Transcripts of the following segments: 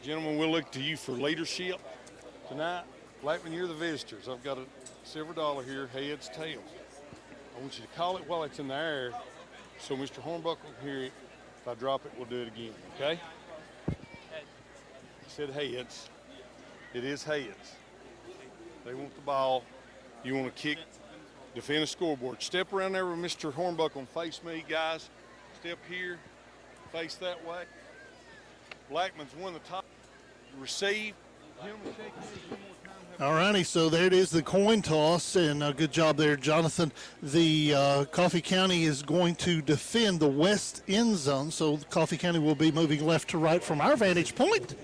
Gentlemen, we'll look to you for leadership tonight. Blackman, you're the visitors. I've got a silver dollar here, heads, tails. I want you to call it while it's in the air so Mr. Hornbuckle can hear it. If I drop it, we'll do it again, okay? He said heads. It is heads. They want the ball. You want to kick, defend a scoreboard. Step around there with Mr. Hornbuckle and face me, guys. Step here, face that way. Blackman's won the top. Receive. Gentlemen, shake hands one more time. All righty, so there it is, the coin toss, and good job there, Jonathan. The Coffee County is going to defend the west end zone, so Coffee County will be moving left to right from our vantage point.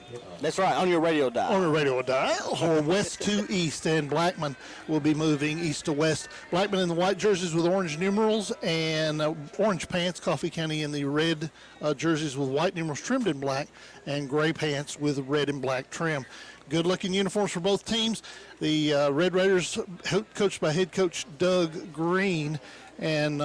That's right, on your radio dial. On a radio dial, or west to east, and Blackman will be moving east to west. Blackman in the white jerseys with orange numerals and orange pants. Coffee County in the red jerseys with white numerals trimmed in black, and gray pants with red and black trim. Good-looking uniforms for both teams. The Red Raiders, coached by head coach Doug Green, and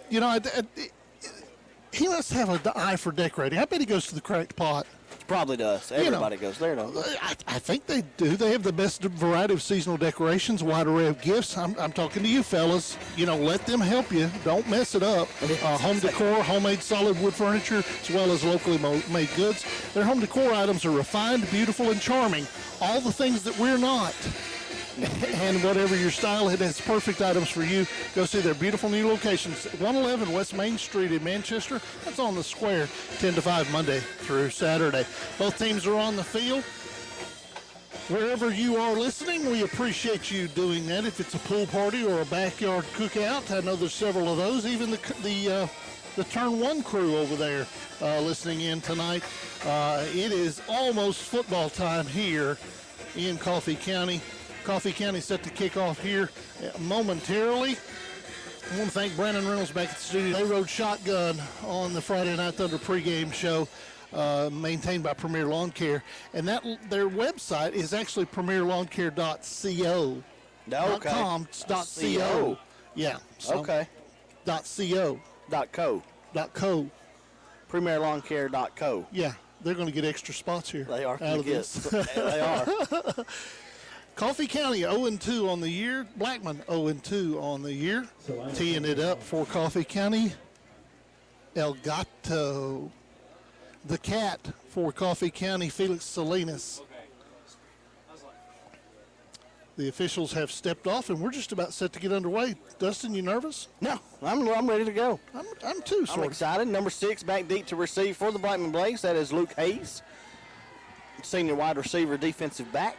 he must have an eye for decorating. I bet he goes to the cracked pot. Probably does. Everybody goes there, don't they? I think they do. They have the best variety of seasonal decorations, wide array of gifts. I'm talking to you fellas. Let them help you. Don't mess it up. Home decor, homemade solid wood furniture, as well as locally made goods. Their home decor items are refined, beautiful, and charming. All the things that we're not. And whatever your style, it has perfect items for you. Go see their beautiful new locations. 111 West Main Street in Manchester. That's on the square, 10 to 5 Monday through Saturday. Both teams are on the field. Wherever you are listening, we appreciate you doing that. If it's a pool party or a backyard cookout, I know there's several of those. Even the Turn 1 crew over there listening in tonight. It is almost football time here in Coffee County. Coffee County set to kick off here momentarily. I want to thank Brandon Reynolds back at the studio. They rode shotgun on the Friday Night Thunder pregame show, maintained by Premier Lawn Care. And their website is actually premierlawncare.co. Okay. .co. Yeah. So, okay. .co. .co. Premierlawncare.co. Yeah. They're going to get extra spots here. They are. Out of this. They are. Coffee County 0-2 on the year. Blackman 0-2 on the year. Teeing it up for Coffee County, El Gato. The cat for Coffee County, Felix Salinas. The officials have stepped off, and we're just about set to get underway. Dustin, you nervous? No, I'm ready to go. I'm too, I'm excited. Number 6 back deep to receive for the Blackman Blaze. That is Luke Hayes, senior wide receiver, defensive back.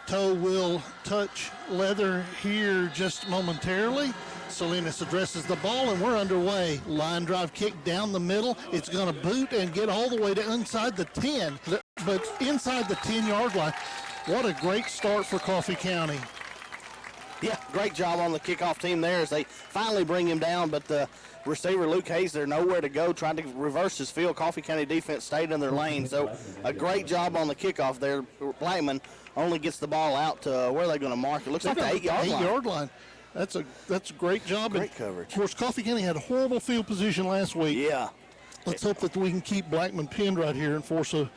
Toe will touch leather here just momentarily. Salinas addresses the ball, and we're underway. Line drive kick down the middle. It's going to boot and get all the way to inside the 10, but inside the 10-yard line. What a great start for Coffee County. Yeah, great job on the kickoff team there as they finally bring him down, but the receiver, Luke Hayes, they're nowhere to go, trying to reverse his field. Coffee County defense stayed in their lane, so a great job on the kickoff there. Blackman only gets the ball out to where are they going to mark? It looks like the 8-yard line. 8-yard line. That's a great job. Great coverage. Of course, Coffee County had a horrible field position last week. Yeah. Let's hope that we can keep Blackman pinned right here and force a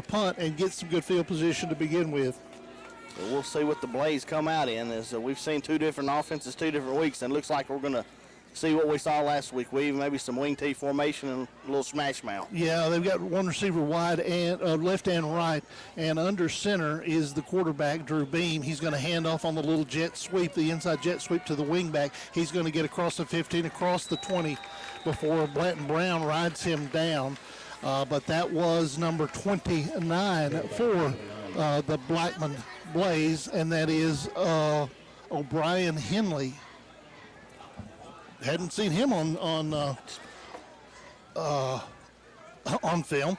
punt and get some good field position to begin with. So we'll see what the Blaze come out in. As we've seen 2 different offenses, 2 different weeks, and it looks like we're going to see what we saw last week. Maybe some wing T formation and a little smash mouth. Yeah, they've got one receiver wide and left and right, and under center is the quarterback, Drew Beam. He's going to hand off on the little jet sweep, the inside jet sweep to the wingback. He's going to get across the 15, across the 20 before Blanton Brown rides him down. But that was number 29 for the Blackman Blaze, and that is O'Brien Henley. Hadn't seen him on film.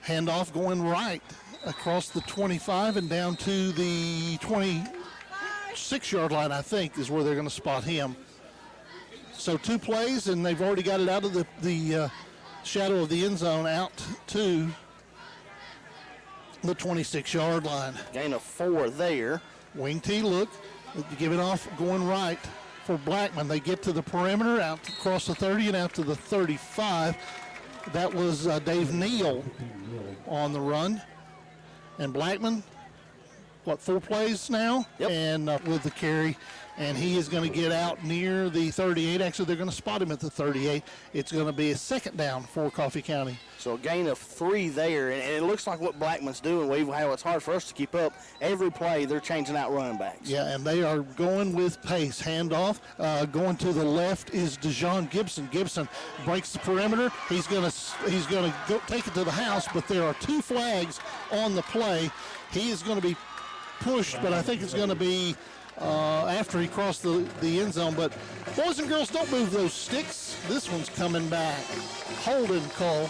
Handoff going right across the 25 and down to the 26-yard line, I think, is where they're going to spot him. So 2 plays, and they've already got it out of the shadow of the end zone out to the 26-yard line. Gain of 4 there. Wing T look. Give it off going right for Blackman. They get to the perimeter, out across the 30 and out to the 35. That was Dave Neal on the run. And Blackman, 4 plays now? Yep. And with the carry. And he is going to get out near the 38. Actually, they're going to spot him at the 38. It's going to be a second down for Coffee County. So a gain of 3 there, and it looks like what Blackman's doing, Weave, how it's hard for us to keep up. Every play, they're changing out running backs. Yeah, and they are going with pace. Handoff. Going to the left is DeJon Gibson. Gibson breaks the perimeter. He's going to go take it to the house, but there are 2 flags on the play. He is going to be pushed, but I think it's going to be after he crossed the end zone. But boys and girls, don't move those sticks. This one's coming back. Holding call,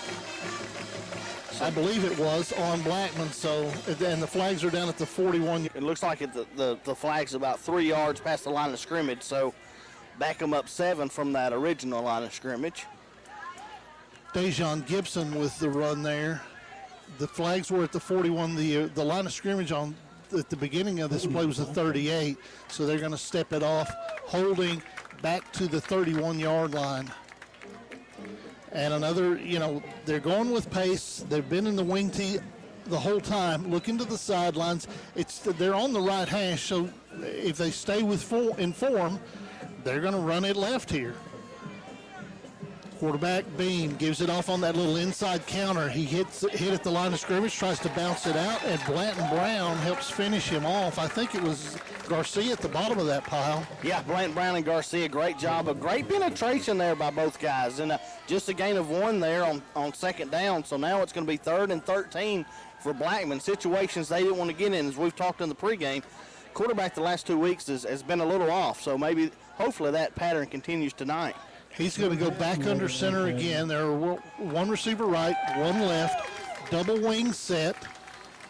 I believe it was, on Blackman. So, and the flags are down at the 41. It looks like the flag's about 3 yards past the line of scrimmage, so back them up 7 from that original line of scrimmage. DeJon Gibson with the run there. The flags were at the 41. The line of scrimmage at the beginning of this play was the 38, so they're going to step it off, holding back to the 31-yard line. And another, they're going with pace. They've been in the wing tee the whole time, looking to the sidelines. They're on the right hash, so if they stay in form, they're going to run it left here. Quarterback Beam gives it off on that little inside counter. He hit at the line of scrimmage, tries to bounce it out, and Blanton Brown helps finish him off. I think it was Garcia at the bottom of that pile. Yeah, Blanton Brown and Garcia, great job. A great penetration there by both guys. And just a gain of 1 there on second down. So now it's going to be 3rd and 13 for Blackman. Situations they didn't want to get in, as we've talked in the pregame. Quarterback the last 2 weeks has been a little off. So hopefully that pattern continues tonight. He's going to go back under center again. There are 1 receiver right, 1 left, double wing set.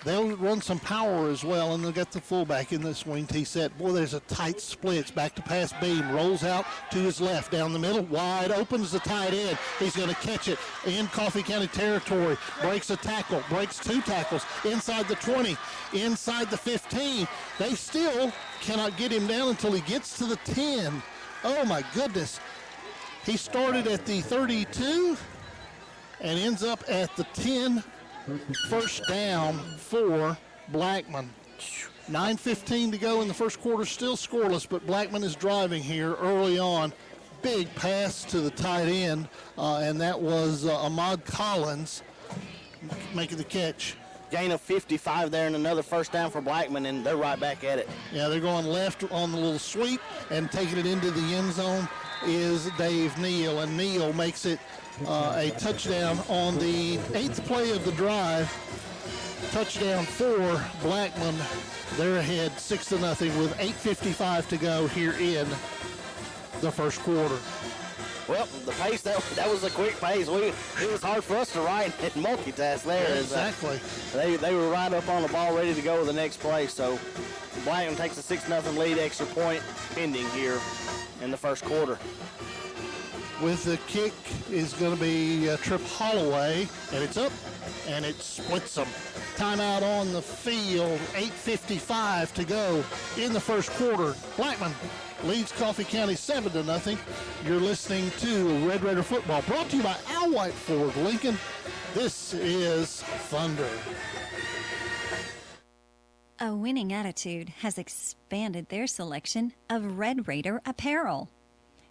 They'll run some power as well, and they'll get the fullback in this wing T set. Boy, there's a tight split. It's back to pass Beam. Rolls out to his left, down the middle, wide open is the tight end. He's going to catch it in Coffee County territory. Breaks a tackle, breaks 2 tackles, inside the 20, inside the 15. They still cannot get him down until he gets to the 10. Oh, my goodness. He started at the 32 and ends up at the 10. First down for Blackman. 9:15 to go in the first quarter, still scoreless, but Blackman is driving here early on. Big pass to the tight end, and that was Ahmad Collins making the catch. Gain of 55 there and another first down for Blackman, and they're right back at it. Yeah, they're going left on the little sweep, and taking it into the end zone is Dave Neal, and Neal makes it a touchdown on the 8th play of the drive. Touchdown for Blackman. They're ahead 6-0 with 8:55 to go here in the first quarter. Well, the pace, that was a quick pace. It was hard for us to write and multitask there. Exactly. They were right up on the ball, ready to go to the next play. So Blackman takes a 6-0 lead, extra point pending here in the first quarter. With the kick is going to be Trip Holloway, and it's up, and it splits them. Timeout on the field, 8:55 to go in the first quarter. Blackman leads Coffee County 7-0. You're listening to Red Raider Football, brought to you by Al White Ford Lincoln. This is Thunder. A Winning Attitude has expanded their selection of Red Raider apparel.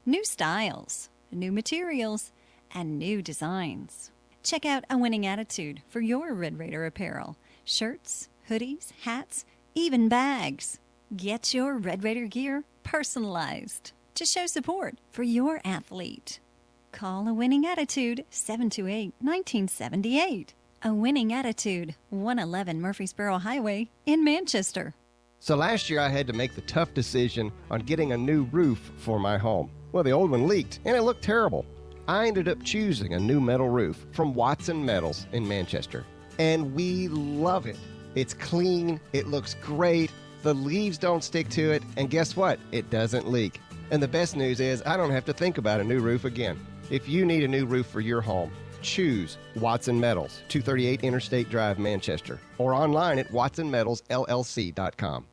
New styles, new materials, and new designs. Check out A Winning Attitude for your Red Raider apparel. Shirts, hoodies, hats, even bags. Get your Red Raider gear personalized to show support for your athlete. Call A Winning Attitude 728-1978. A Winning Attitude, 111 Murfreesboro Highway in Manchester. So last year I had to make the tough decision on getting a new roof for my home. Well, the old one leaked and it looked terrible. I ended up choosing a new metal roof from Watson Metals in Manchester. And we love it. It's clean, it looks great, the leaves don't stick to it, and guess what? It doesn't leak. And the best news is I don't have to think about a new roof again. If you need a new roof for your home, choose Watson Metals, 238 Interstate Drive, Manchester, or online at watsonmetalsllc.com.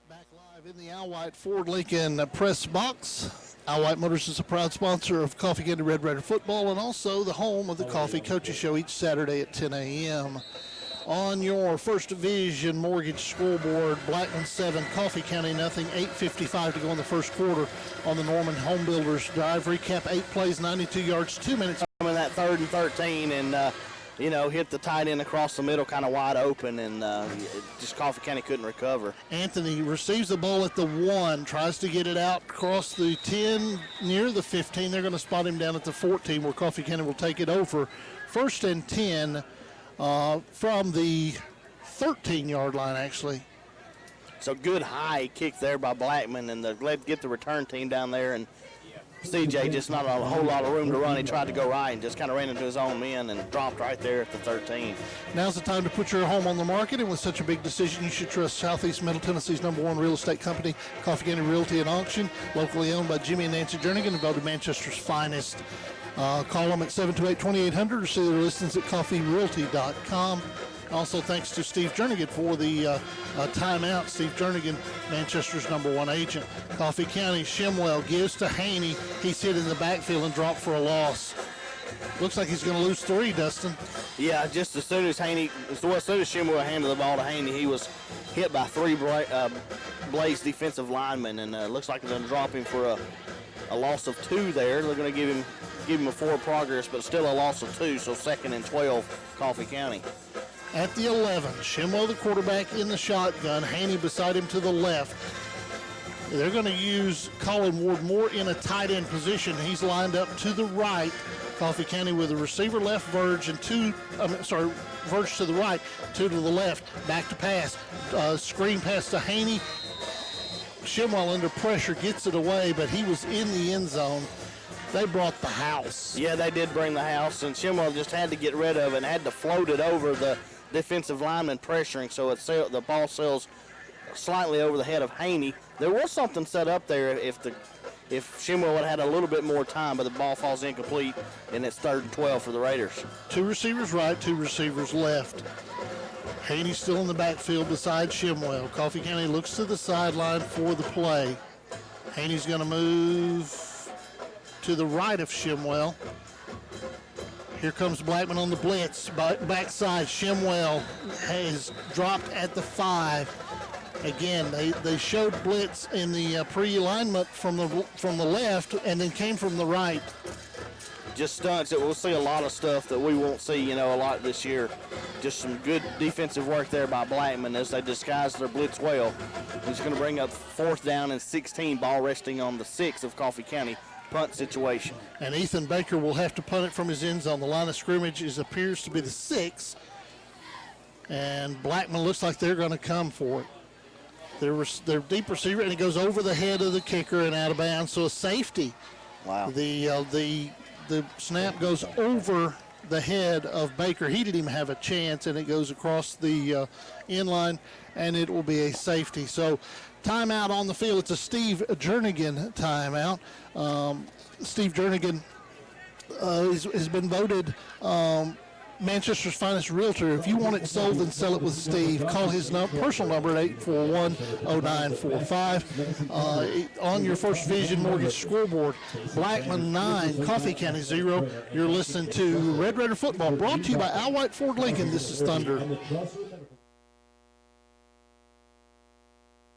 Back live in the Al White Ford Lincoln press box. Al White Motors is a proud sponsor of Coffee Candy Red Raider football and also the home of the Coffee Coaches Show each Saturday at 10 a.m. On your First Division Mortgage scoreboard, Blackman 7, Coffee County nothing, 8:55 to go in the first quarter on the Norman Home Builders drive. Recap, 8 plays, 92 yards, 2 minutes. In that 3rd and 13 and, hit the tight end across the middle kind of wide open, and just Coffee County couldn't recover. Anthony receives the ball at the 1, tries to get it out across the 10, near the 15. They're going to spot him down at the 14 where Coffee County will take it over. 1st and 10 from the 13-yard line, actually. So good high kick there by Blackman, and get the return team down there, and CJ just not a whole lot of room to run. He tried to go right and just kind of ran into his own men and dropped right there at the 13. Now's the time to put your home on the market, and with such a big decision, you should trust Southeast Middle Tennessee's #1 real estate company, Coffee County Realty and Auction, locally owned by Jimmy and Nancy Jernigan, and voted Manchester's finest. Call them at 728-2800 or see their listings at coffeerealty.com. Also, thanks to Steve Jernigan for the timeout. Steve Jernigan, Manchester's #1 agent. Coffee County, Shimwell gives to Haney. He's hit in the backfield and dropped for a loss. Looks like he's going to lose 3, Dustin. Yeah, just as soon as Shimwell handed the ball to Haney, he was hit by 3 Blaze defensive linemen, and looks like they're going to drop him for a loss of 2 there. They're going to give him a 4 progress, but still a loss of 2, so 2nd and 12, Coffee County. At the 11, Shimwell, the quarterback, in the shotgun. Haney beside him to the left. They're going to use Colin Ward more in a tight end position. He's lined up to the right. Coffee County with a receiver left, Verge, and Verge to the right, 2 to the left. Back to pass. Screen pass to Haney. Shimwell under pressure gets it away, but he was in the end zone. They brought the house. Yeah, they did bring the house, and Shimwell just had to get rid of it and had to float it over the defensive lineman pressuring, so the ball sails slightly over the head of Haney. There was something set up there if Shimwell had a little bit more time, but the ball falls incomplete, and it's 3rd and 12 for the Raiders. 2 receivers right, 2 receivers left. Haney's still in the backfield beside Shimwell. Coffee County looks to the sideline for the play. Haney's going to move to the right of Shimwell. Here comes Blackman on the blitz. Backside, Shimwell has dropped at the 5. Again, they showed blitz in the pre-alignment from the left and then came from the right. Just stunts that we'll see a lot of stuff that we won't see, a lot this year. Just some good defensive work there by Blackman as they disguise their blitz well. He's going to bring up 4th down and 16, ball resting on the 6 of Coffee County. Punt situation. And Ethan Baker will have to punt it from his end zone. The line of scrimmage appears to be the 6. And Blackman looks like they're going to come for it. Their deep receiver, and it goes over the head of the kicker and out of bounds. So a safety. Wow. The snap goes over the head of Baker. He didn't even have a chance, and it goes across the end line, and it will be a safety. So timeout on the field. It's a Steve Jernigan timeout. Steve Jernigan has been voted Manchester's finest realtor. If you want it sold, then sell it with Steve. Call his personal number at 841-0945. On your First Division Mortgage scoreboard, Blackman 9, Coffee County 0. You're listening to Red Raider Football, brought to you by Al White Ford Lincoln. This is Thunder.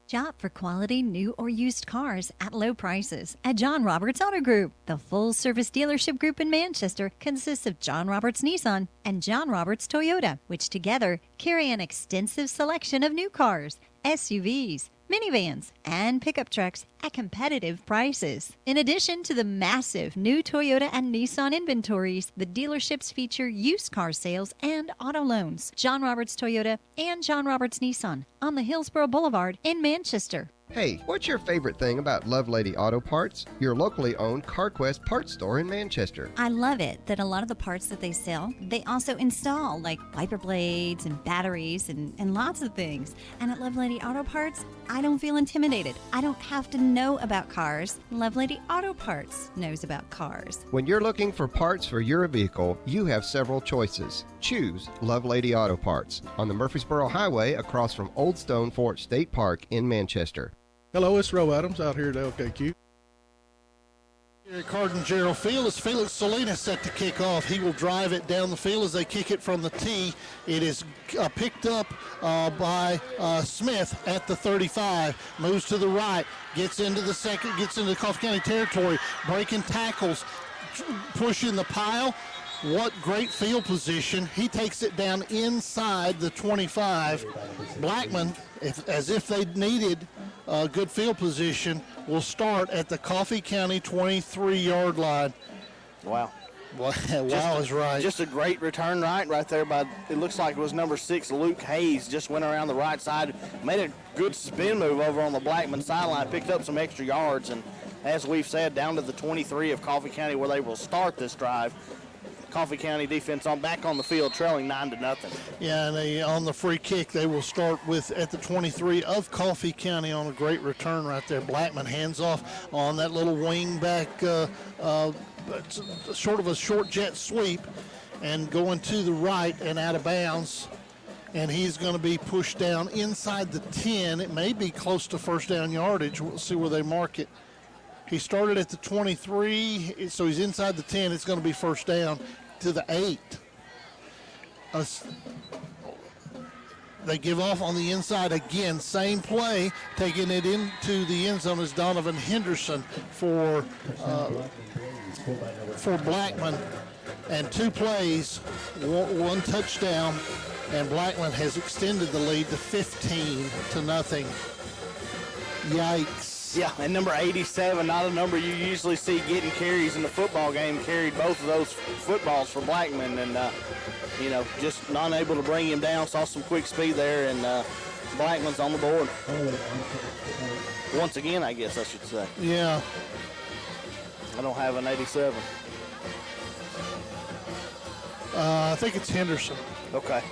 Shop for quality new or used cars at low prices at John Roberts Auto Group. The full-service dealership group in Manchester consists of John Roberts Nissan and John Roberts Toyota, which together carry an extensive selection of new cars, SUVs, minivans, and pickup trucks at competitive prices. In addition to the massive new Toyota and Nissan inventories, the dealerships feature used car sales and auto loans. John Roberts Toyota and John Roberts Nissan on the Hillsborough Boulevard in Manchester. Hey, what's your favorite thing about Lovelady Auto Parts, your locally owned CarQuest parts store in Manchester? I love it that a lot of the parts that they sell, they also install, like wiper blades and batteries and lots of things. And at Lovelady Auto Parts, I don't feel intimidated. I don't have to know about cars. Lovelady Auto Parts knows about cars. When you're looking for parts for your vehicle, you have several choices. Choose Lovelady Auto Parts on the Murfreesboro Highway across from Old Stone Fort State Park in Manchester. Hello, it's Roe Adams out here at LKQ. At Cardinal Field is Felix Salinas set to kick off. He will drive it down the field as they kick it from the tee. It is picked up by Smith at the 35. Moves to the right, gets into the second, gets into Coffee County territory, breaking tackles, pushing the pile. What great field position. He takes it down inside the 25. Blackman, as if they needed good field position, will start at the Coffee County 23-yard line. Wow. Wow is right. Just a great return right there by, it looks like it was number 6, Luke Hayes. Just went around the right side, made a good spin move over on the Blackman sideline, picked up some extra yards, and as we've said, down to the 23 of Coffee County where they will start this drive. Coffee County defense back on the field, trailing 9-0. Yeah, and on the free kick, they will start with at the 23 of Coffee County on a great return right there. Blackman hands off on that little wing back, sort of a short jet sweep, and going to the right and out of bounds. And he's going to be pushed down inside the 10. It may be close to first down yardage. We'll see where they mark it. He started at the 23, so he's inside the 10. It's going to be first down to the 8. They give off on the inside again. Same play, taking it into the end zone is Donovan Henderson for Blackman. And 2 plays, one touchdown, and Blackman has extended the lead to 15-0. Yikes. Yeah, and number 87, not a number you usually see getting carries in the football game, carried both of those footballs for Blackman, and, just not able to bring him down. Saw some quick speed there, and Blackman's on the board. Once again, I guess I should say. Yeah. I don't have an 87. I think it's Henderson. Okay.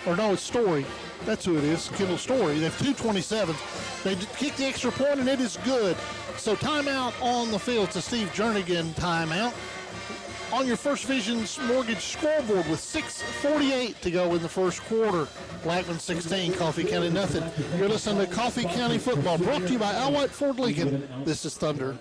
Or no, it's Story. That's who it is, Kendall Story. They have 2 27s. They kick the extra point, and it is good. So timeout on the field. It's a Steve Jernigan timeout. On your First Visions Mortgage scoreboard with 6:48 to go in the first quarter. Blackman 16, Coffee County nothing. You're listening to Coffee County Football, brought to you by Al White Ford Lincoln. This is Thunder.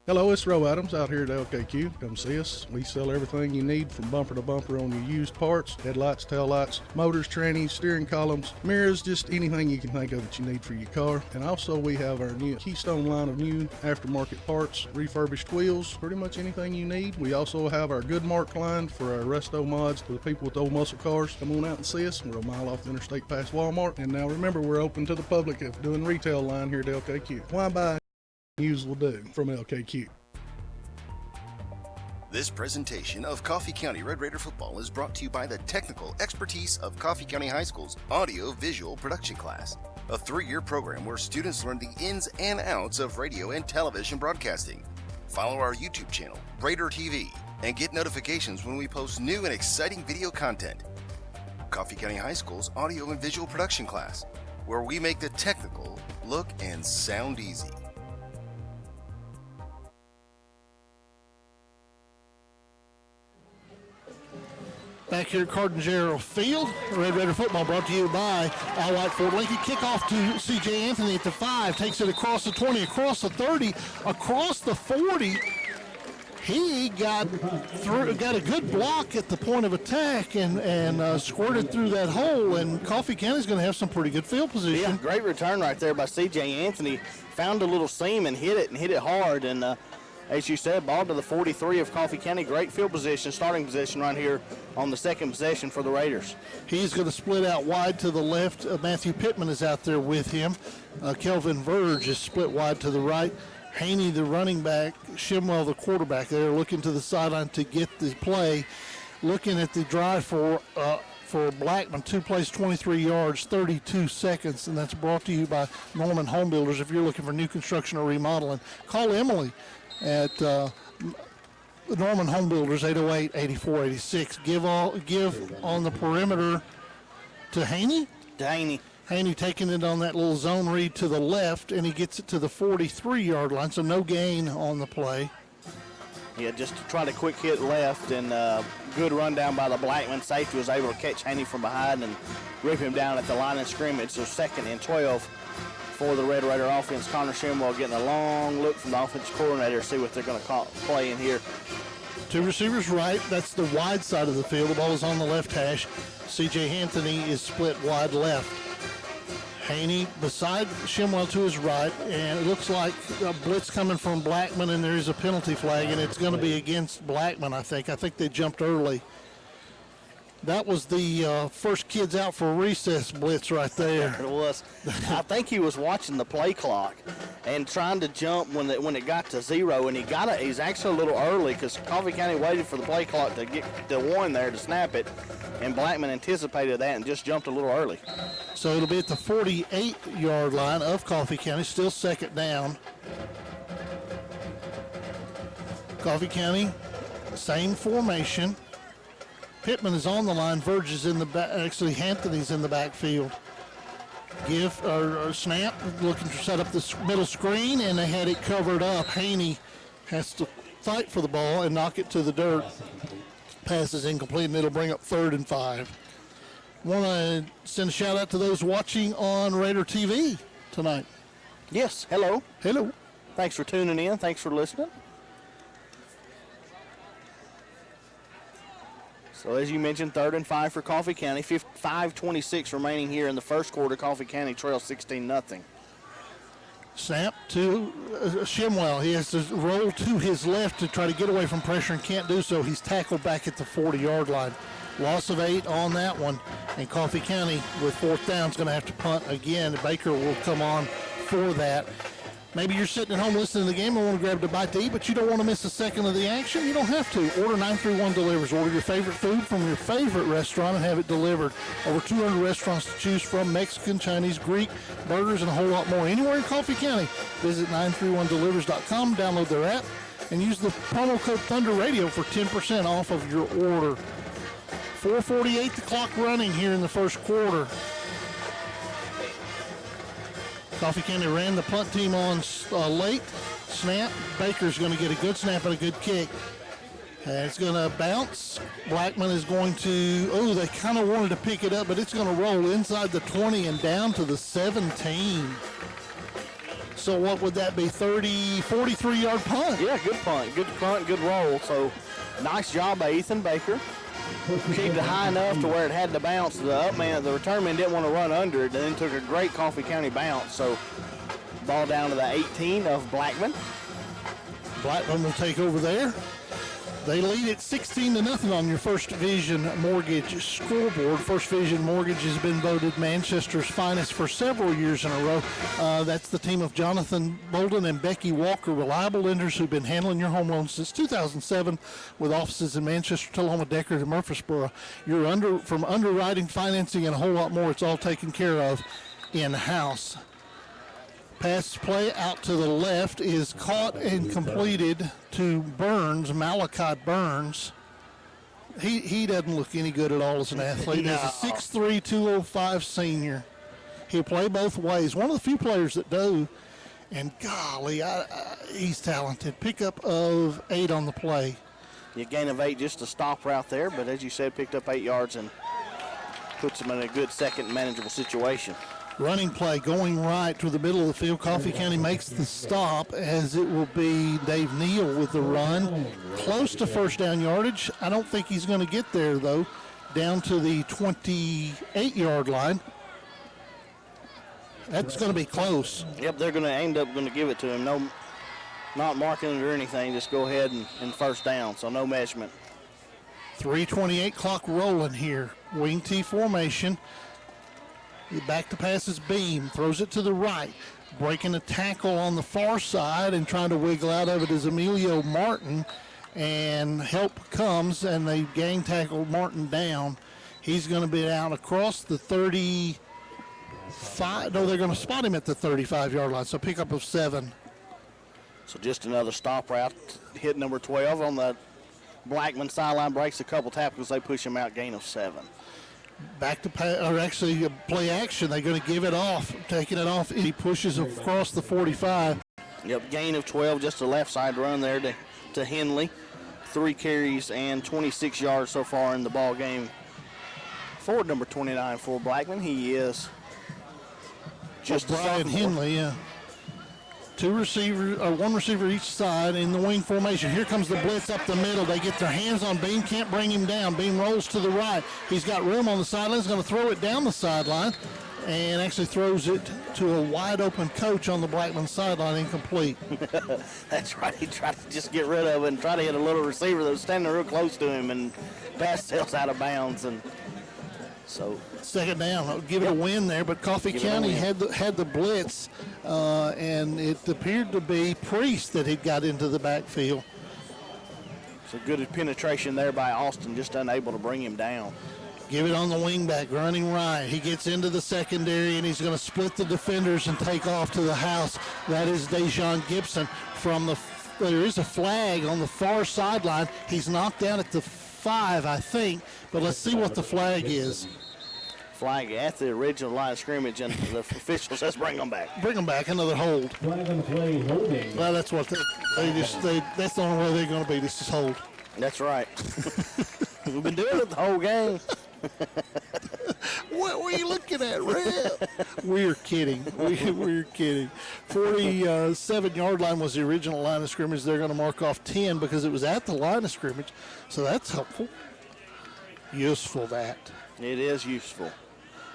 Hello, it's Roe Adams out here at LKQ. Come see us. We sell everything you need from bumper to bumper on your used parts, headlights, taillights, motors, trannies, steering columns, mirrors, just anything you can think of that you need for your car. And also we have our new Keystone line of new aftermarket parts, refurbished wheels, pretty much anything you need. We also have our Goodmark line for our resto mods for the people with old muscle cars. Come on out and see us. We're a mile off the interstate past Walmart. And now remember, we're open to the public if doing retail line here at LKQ. Why buy? Use will do from LKQ. This presentation of Coffee County Red Raider football is brought to you by the technical expertise of Coffee County High School's audio-visual production class, a 3-year program where students learn the ins and outs of radio and television broadcasting. Follow our YouTube channel, Raider TV, and get notifications when we post new and exciting video content. Coffee County High School's audio and visual production class, where we make the technical look and sound easy. Back here at Cardinal Field, Red Raider football brought to you by Al White Ford Lincoln. Kickoff to C.J. Anthony at the 5, takes it across the 20, across the 30, across the 40. He got a good block at the point of attack and squirted through that hole, and Coffee County's going to have some pretty good field position. Yeah, great return right there by C.J. Anthony. Found a little seam and hit it hard, and as you said, ball to the 43 of Coffee County. Great field position, starting position right here on the second possession for the Raiders. He's going to split out wide to the left. Matthew Pittman is out there with him. Kelvin Verge is split wide to the right. Haney, the running back, Shimwell, the quarterback, they're looking to the sideline to get the play. Looking at the drive for Blackman, 2 plays, 23 yards, 32 seconds, and that's brought to you by Norman Home Builders. If you're looking for new construction or remodeling, call Emily at Norman Home Builders, 808-8486. Give on the perimeter to Haney. Haney taking it on that little zone read to the left, and he gets it to the 43-yard line, so no gain on the play. Yeah, just to try to quick hit left, and good run down by the Blackman. Safety was able to catch Haney from behind and rip him down at the line of scrimmage. So 2nd and 12 for the Red Raider offense. Connor Shimwell getting a long look from the offensive coordinator to see what they're going to play in here. Two receivers right. That's the wide side of the field. The ball is on the left hash. C.J. Anthony is split wide left. Haney beside Shimwell to his right, and it looks like a blitz coming from Blackman, and there is a penalty flag, and it's going to be against Blackman, I think. I think they jumped early. That was the first kids out for recess blitz right there. It was. I think he was watching the play clock and trying to jump when it got to 0, and he's actually a little early because Coffee County waited for the play clock to get to 1 there to snap it, and Blackman anticipated that and just jumped a little early. So it'll be at the 48-yard line of Coffee County, still second down. Coffee County, same formation. Pittman is on the line. Verge is in the back. Actually, Anthony's in the backfield. Snap, looking to set up this middle screen, and they had it covered up. Haney has to fight for the ball and knock it to the dirt. Pass is incomplete, and it'll bring up 3rd and 5. Want to send a shout out to those watching on Raider TV tonight. Yes, hello. Hello. Thanks for tuning in. Thanks for listening. So as you mentioned, 3rd and 5 for Coffee County. 5:26 remaining here in the first quarter. Coffee County trails 16-0. Snap to Shimwell. He has to roll to his left to try to get away from pressure and can't do so. He's tackled back at the 40-yard line. Loss of 8 on that one. And Coffee County with 4th down is going to have to punt again. Baker will come on for that. Maybe you're sitting at home listening to the game and want to grab a bite to eat, but you don't want to miss a second of the action. You don't have to. Order 931 Delivers. Order your favorite food from your favorite restaurant and have it delivered. Over 200 restaurants to choose from: Mexican, Chinese, Greek, burgers, and a whole lot more. Anywhere in Coffee County. Visit 931delivers.com, download their app, and use the promo code Thunder Radio for 10% off of your order. 4:48, the clock running here in the first quarter. Coffee County ran the punt team on late. Snap. Baker's going to get a good snap and a good kick. And it's going to bounce. Blackman is going to, they kind of wanted to pick it up, but it's going to roll inside the 20 and down to the 17. So what would that be, 43-yard punt? Yeah, good punt, good roll. So nice job by Ethan Baker. Kept it high enough to where it had to bounce. The return man didn't want to run under it, and then took a great Coffee County bounce. So ball down to the 18 of Blackman. Blackman will take over there. They lead it 16-0 on your First Vision Mortgage scoreboard. First Vision Mortgage has been voted Manchester's finest for several years in a row. That's the team of Jonathan Bolden and Becky Walker, reliable lenders who've been handling your home loans since 2007 with offices in Manchester, Tullahoma, Deckard, and Murfreesboro. From underwriting, financing, and a whole lot more, it's all taken care of in-house. Pass play out to the left is caught and completed to Burns, Malachi Burns. He doesn't look any good at all as an athlete. No. He's a 6'3", 205 senior. He'll play both ways. One of the few players that do, and golly, he's talented. Pickup of 8 on the play. You gain of 8, just a stop route there, but as you said, picked up 8 yards and puts him in a good second manageable situation. Running play going right to the middle of the field. Coffee County makes the stop as it will be Dave Neal with the run. Close to first down yardage. I don't think he's going to get there, though. Down to the 28-yard line. That's going to be close. Yep, they're going to end up going to give it to him. No, not marking it or anything. Just go ahead and first down, so no measurement. 3:28 clock rolling here. Wing T formation. Back to pass is Beam, throws it to the right. Breaking a tackle on the far side and trying to wiggle out of it is Emilio Martin. And help comes, and they gang tackle Martin down. He's going to be out across the 35. No, they're going to spot him at the 35-yard line, so pickup of 7. So just another stop route. Hit number 12 on the Blackman sideline, breaks a couple tackles. They push him out, gain of 7. Back to play action. They're going to give it off, taking it off. He pushes across the 45. Yep, gain of 12, just a left side run there to Henley. 3 carries and 26 yards so far in the ball game. Forward number 29 for Blackman. He is Just a Brian sophomore. Henley, yeah. One receiver each side in the wing formation. Here comes the blitz up the middle. They get their hands on Beam, can't bring him down. Beam rolls to the right. He's got room on the sideline. He's going to throw it down the sideline and actually throws it to a wide open coach on the Blackman sideline, incomplete. That's right. He tried to just get rid of it and try to hit a little receiver that was standing real close to him, and pass sails out of bounds. And so Second down, I'll give it a win there, but Coffee Give it a County win. had the blitz, and it appeared to be Priest that had got into the backfield. so good penetration there by Austin, just unable to bring him down. Give it on the wing back, running right. He gets into the secondary, and he's going to split the defenders and take off to the house. That is Dejon Gibson from the. There is a flag on the far sideline. He's knocked down at the 5, I think, but let's see what the flag is. Flag at the original line of scrimmage, and the official says bring them back. Bring them back, another hold. Well, that's what that's the only way they're going to beat us is hold. That's right. We've been doing it the whole game. What were you looking at, Red? We're kidding. We're kidding. 47-yard line was the original line of scrimmage. They're going to mark off 10 because it was at the line of scrimmage. So that's helpful. Useful, that. It is useful.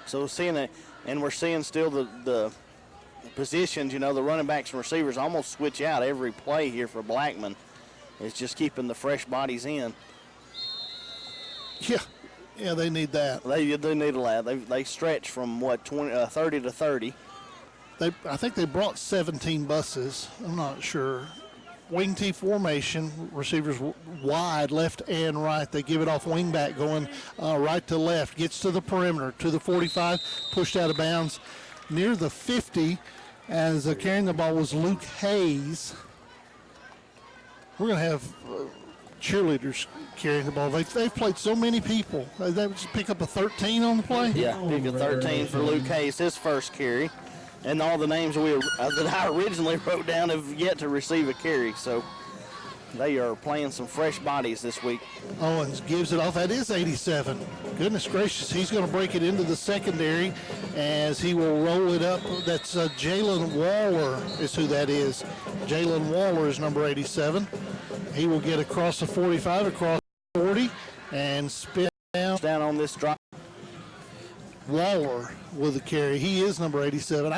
So seeing it, and we're seeing still the positions, the running backs and receivers almost switch out every play here for Blackman. It's just keeping the fresh bodies in. Yeah, they need that. They do need a lot. They stretch from 30 to 30. I think they brought 17 buses. I'm not sure. Wing T formation, receivers wide, left and right. They give it off wing back going right to left. Gets to the perimeter, to the 45, pushed out of bounds near the 50 as carrying the ball was Luke Hayes. We're going to have cheerleaders carrying the ball. They've played so many people. They just pick up a 13 on the play. Yeah, pick a 13 for Luke Hayes, his first carry. And all the names that I originally wrote down have yet to receive a carry. So they are playing some fresh bodies this week. Owens gives it off. That is 87. Goodness gracious. He's going to break it into the secondary as he will roll it up. That's Jalen Waller is who that is. Jalen Waller is number 87. He will get across the 45, across the 40, and spin down on this drop. Waller with the carry. He is number 87.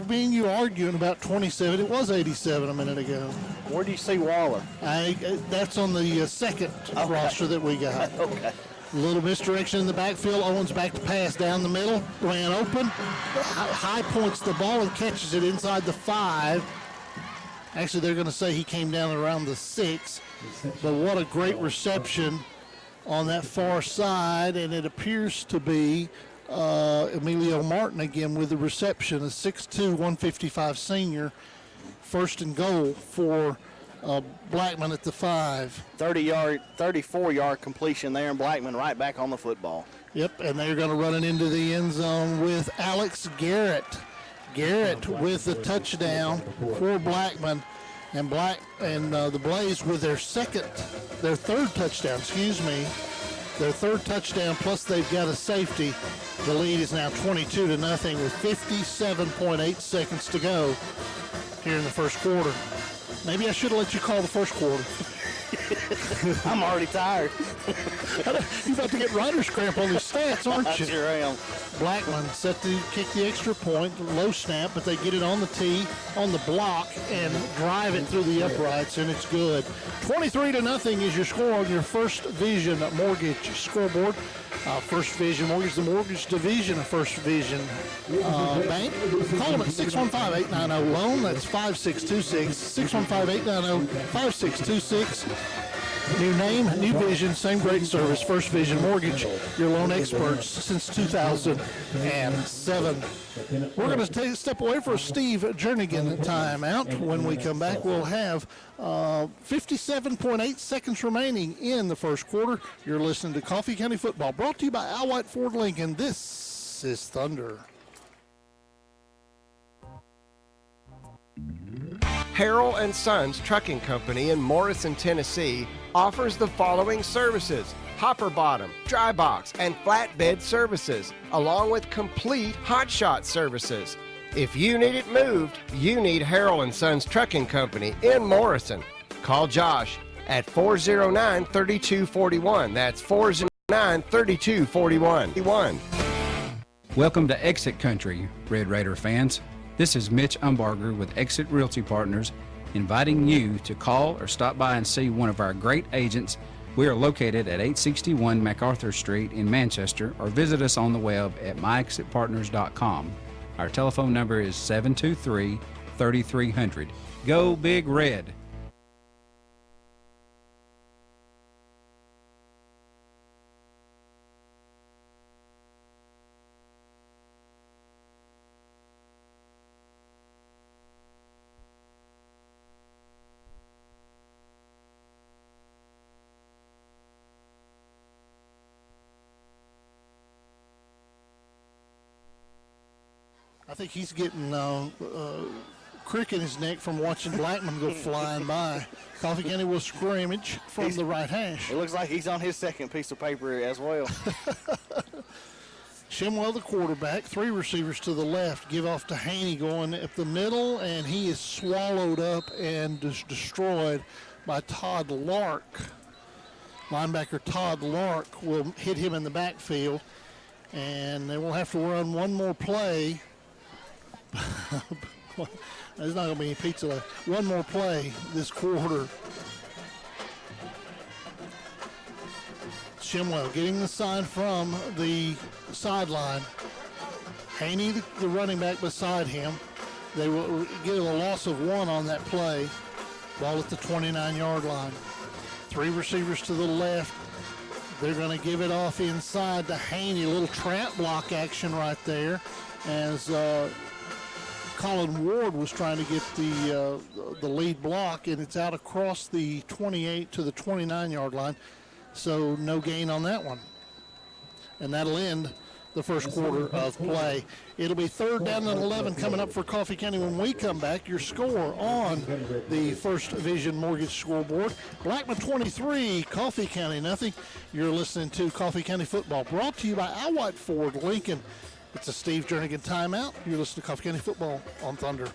Me and you arguing about 27. It was 87 a minute ago. Where do you see Waller? That's on the second roster that we got. Okay. A little misdirection in the backfield. Owens back to pass down the middle. Ran open. High points the ball and catches it inside the 5. Actually, they're going to say he came down around the 6. But what a great reception on that far side. And it appears to be Emilio Martin again with the reception, a 6'2", 155 senior. First and goal for Blackman at the 5. 34-yard completion there, and Blackman right back on the football. Yep, and they're going to run it into the end zone with Alex Garrett. Garrett with the touchdown for Blackman, and the Blaze with their third touchdown, Their third touchdown, plus they've got a safety. The lead is now 22-0 with 57.8 seconds to go here in the first quarter. Maybe I should have let you call the first quarter. I'm already tired. You're about to get writer's cramp on these stats, aren't you? I sure am. Blackman set to kick the extra point, low snap, but they get it on the tee, on the block, and drive it through the uprights, and it's good. 23-0 is your score on your First Vision Mortgage scoreboard. First Vision Mortgage, the mortgage division of First Vision Bank. Call them at 615-890-LOAN. That's 5626. 615-890-5626. New name, new vision, same great service. First Vision Mortgage, your loan experts since 2007. We're going to step away for a Steve Jernigan timeout. When we come back, we'll have 57.8 seconds remaining in the first quarter. You're listening to Coffee County Football, brought to you by Al White Ford Lincoln. This is Thunder. Harrell and Sons Trucking Company in Morrison, Tennessee offers the following services: hopper bottom, dry box, and flatbed services, along with complete hot shot services. If you need it moved, you need Harrell & Sons Trucking Company in Morrison. Call Josh at 409-3241. That's 409-3241. Welcome to Exit Country, Red Raider fans. This is Mitch Umbarger with Exit Realty Partners, inviting you to call or stop by and see one of our great agents. We are located at 861 MacArthur Street in Manchester, or visit us on the web at myexitpartners.com. Our telephone number is 723-3300. Go Big Red! I think he's getting crick in his neck from watching Blackman go flying by. Coffee County will scrimmage from the right hash. It looks like he's on his second piece of paper as well. Shimwell, the quarterback, 3 receivers to the left, give off to Haney going up the middle, and he is swallowed up and destroyed by Todd Lark. Linebacker Todd Lark will hit him in the backfield, and they will have to run one more play. There's not going to be any pizza left. One more play this quarter. Shimwell getting the sign from the sideline. Haney, the running back beside him. They will get a loss of 1 on that play. Ball at the 29-yard line. 3 receivers to the left. They're going to give it off inside to Haney. A little trap block action right there as Colin Ward was trying to get the lead block, and it's out across the 28 to the 29-yard line. So no gain on that one. And that'll end the first quarter of play. It'll be 3rd down and 11 coming up for Coffee County when we come back. Your score on the First Division Mortgage scoreboard. Blackman 23, Coffee County nothing. You're listening to Coffee County Football, brought to you by Al White Ford Lincoln. It's a Steve Jernigan timeout. You're listening to Coffee County Football on Thunder.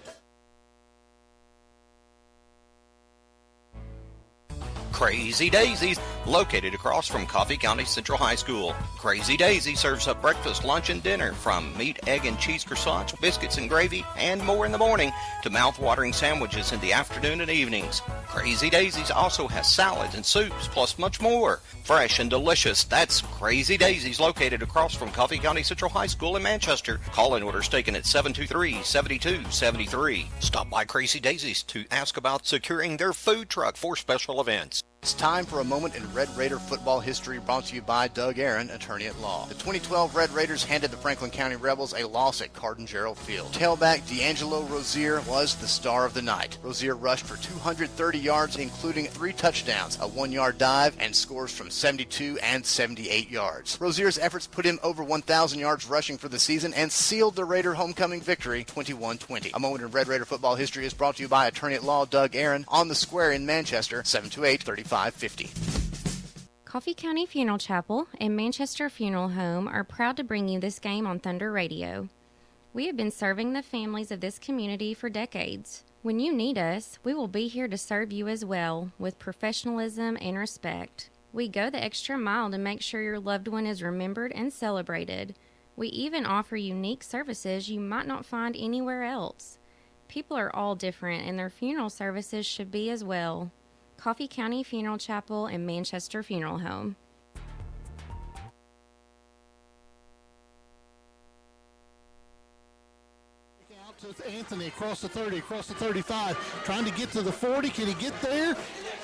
Crazy Daisies, located across from Coffee County Central High School. Crazy Daisy serves up breakfast, lunch, and dinner, from meat, egg, and cheese croissants, biscuits and gravy, and more in the morning, to mouth-watering sandwiches in the afternoon and evenings. Crazy Daisies also has salads and soups, plus much more. Fresh and delicious, that's Crazy Daisies, located across from Coffee County Central High School in Manchester. Call-in orders taken at 723-7273. Stop by Crazy Daisies to ask about securing their food truck for special events. It's time for a moment in Red Raider football history, brought to you by Doug Aaron, attorney at law. The 2012 Red Raiders handed the Franklin County Rebels a loss at Cardin-Gerald Field. Tailback D'Angelo Rozier was the star of the night. Rozier rushed for 230 yards, including 3 touchdowns, a 1-yard dive, and scores from 72 and 78 yards. Rozier's efforts put him over 1,000 yards rushing for the season and sealed the Raider homecoming victory 21-20. A moment in Red Raider football history is brought to you by attorney at law Doug Aaron, on the square in Manchester, 728-3550. Coffee County Funeral Chapel and Manchester Funeral Home are proud to bring you this game on Thunder Radio. We have been serving the families of this community for decades. When you need us, we will be here to serve you as well, with professionalism and respect. We go the extra mile to make sure your loved one is remembered and celebrated. We even offer unique services you might not find anywhere else. People are all different, and their funeral services should be as well. Coffee County Funeral Chapel and Manchester Funeral Home. Out to Anthony, across the 30, across the 35, trying to get to the 40. Can he get there?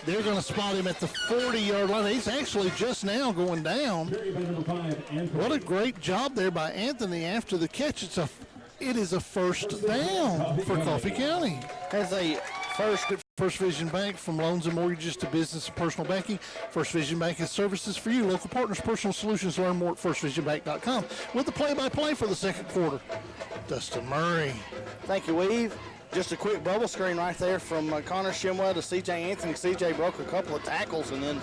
They're going to spot him at the 40-yard line. He's actually just now going down. What a great job there by Anthony after the catch. It is a first down for Coffee County. As a First Vision Bank, from loans and mortgages to business and personal banking. First Vision Bank has services for you. Local partners, personal solutions. Learn more at firstvisionbank.com. With the play-by-play for the second quarter, Dustin Murray. Thank you, Weave. Just a quick bubble screen right there from Connor Shimwell to C.J. Anthony. C.J. broke a couple of tackles and then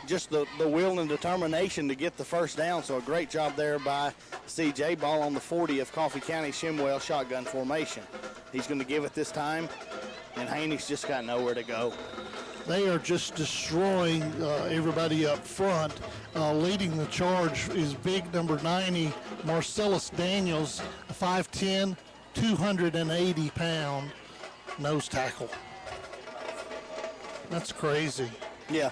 just the will and determination to get the first down. So a great job there by CJ. Ball on the 40 of Coffee County. Shimwell shotgun formation. He's going to give it this time, and Haney's just got nowhere to go. They are just destroying everybody up front. Leading the charge is big number 90, Marcellus Daniels, 5'10", 280-pound nose tackle. That's crazy. Yeah.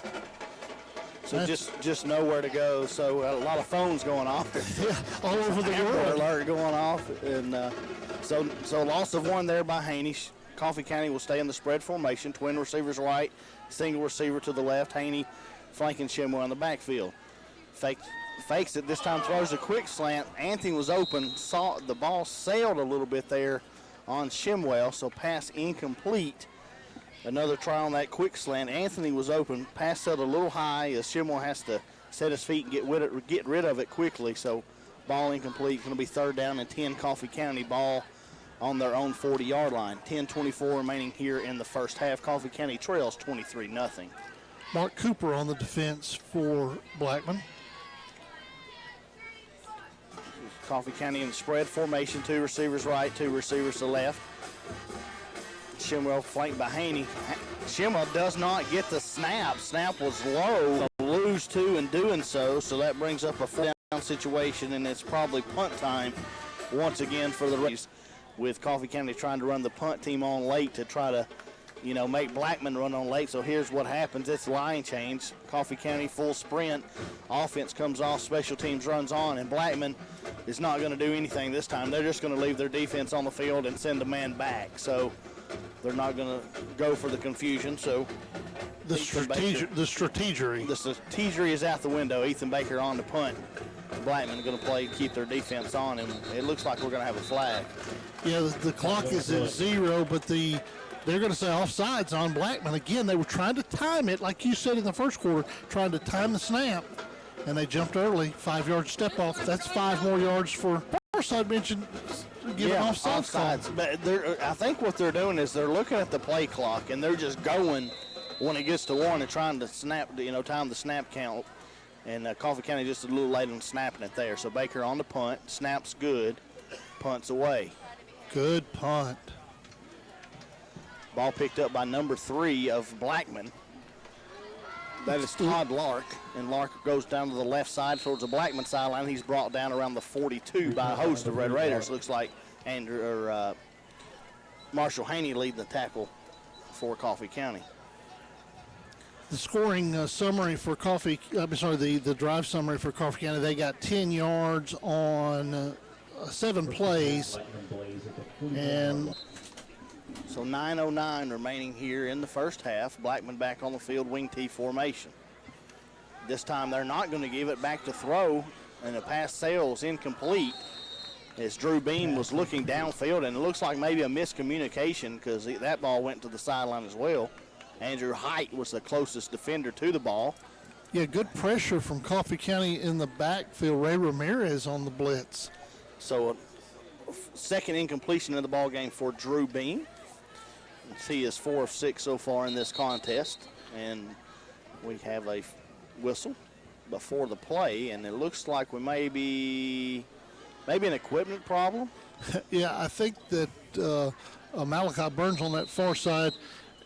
So just nowhere to go. So a lot of phones going off. Yeah, all over the world. Alert going off, and so loss of one there by Haney. Coffee County will stay in the spread formation. Twin receivers right, single receiver to the left. Haney flanking Shimwell in the backfield. Fakes it this time, throws a quick slant. Anthony was open, saw the ball sailed a little bit there on Shimwell, so pass incomplete. Another try on that quick slant. Anthony was open, pass sailed a little high as Shimwell has to set his feet and get rid of it quickly. So ball incomplete. Going to be 3rd down and 10. Coffee County ball on their own 40-yard line. 10:24 remaining here in the first half. Coffee County trails 23-0. Mark Cooper on the defense for Blackman. Coffee County in the spread formation. 2 receivers right, 2 receivers to left. Shimwell flanked by Haney. Shimwell does not get the snap. Snap was low. Lose 2 in doing so, so that brings up a 4-down situation, and it's probably punt time once again for the Rays, with Coffee County trying to run the punt team on late to try to, make Blackman run on late. So here's what happens. It's line change. Coffee County full sprint. Offense comes off, special teams runs on, and Blackman is not going to do anything this time. They're just going to leave their defense on the field and send a man back. So they're not going to go for the confusion. So the strategery is out the window. Ethan Baker on the punt. Blackman going to keep their defense on, and it looks like we're going to have a flag. Yeah, the clock is at 0, but they're going to say offsides on Blackman. Again, they were trying to time it, like you said in the first quarter, trying to time the snap, and they jumped early. 5-yard step off. That's 5 more yards for I'd mentioned giving offsides. But I think what they're doing is they're looking at the play clock, and they're just going when it gets to 1 and trying to snap, time the snap count. And Coffee County just a little late on snapping it there. So Baker on the punt, snaps good, punts away. Good punt. Ball picked up by number 3 of Blackman. That is Todd Lark, and Lark goes down to the left side towards the Blackman sideline. He's brought down around the 42 by a host of Red Raiders. Looks like Marshall Haney leading the tackle for Coffee County. The scoring summary for the drive summary for Coffee County, they got 10 yards on 7 plays. And so 9:09 remaining here in the first half. Blackman back on the field, wing T formation. This time they're not going to give it back to throw, and the pass sails incomplete as Drew Beam was looking downfield, and it looks like maybe a miscommunication because that ball went to the sideline as well. Andrew Height was the closest defender to the ball. Yeah, good pressure from Coffee County in the backfield. Ray Ramirez on the blitz. So a second incompletion of the ball game for Drew Beam. He is 4 of 6 so far in this contest, and we have a whistle before the play, and it looks like we maybe an equipment problem. Yeah, I think that Malachi Burns on that far side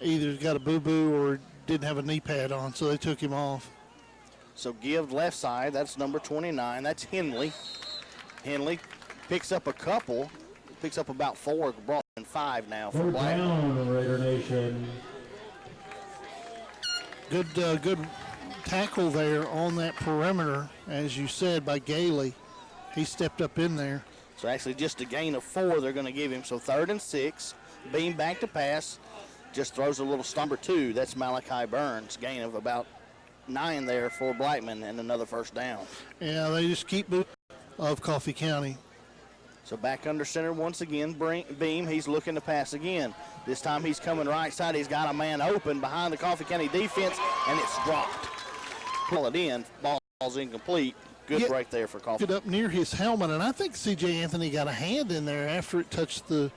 either got a boo-boo or didn't have a knee pad on, so they took him off. So give left side, that's number 29, that's Henley. Henley picks up about 4, brought in 5 now for Black. Down, Raider Nation. Good tackle there on that perimeter, as you said, by Gailey. He stepped up in there. So actually just a gain of 4 they're going to give him. So 3rd and 6, Beam back to pass. Just throws a little number 2. That's Malachi Burns. Gain of about 9 there for Blackman and another first down. Yeah, they just keep moving of Coffee County. So back under center once again, Beam. He's looking to pass again. This time he's coming right side. He's got a man open behind the Coffee County defense, and it's dropped. Pull it in. Ball's incomplete. Good break there for Coffee. It up near his helmet, and I think C.J. Anthony got a hand in there after it touched the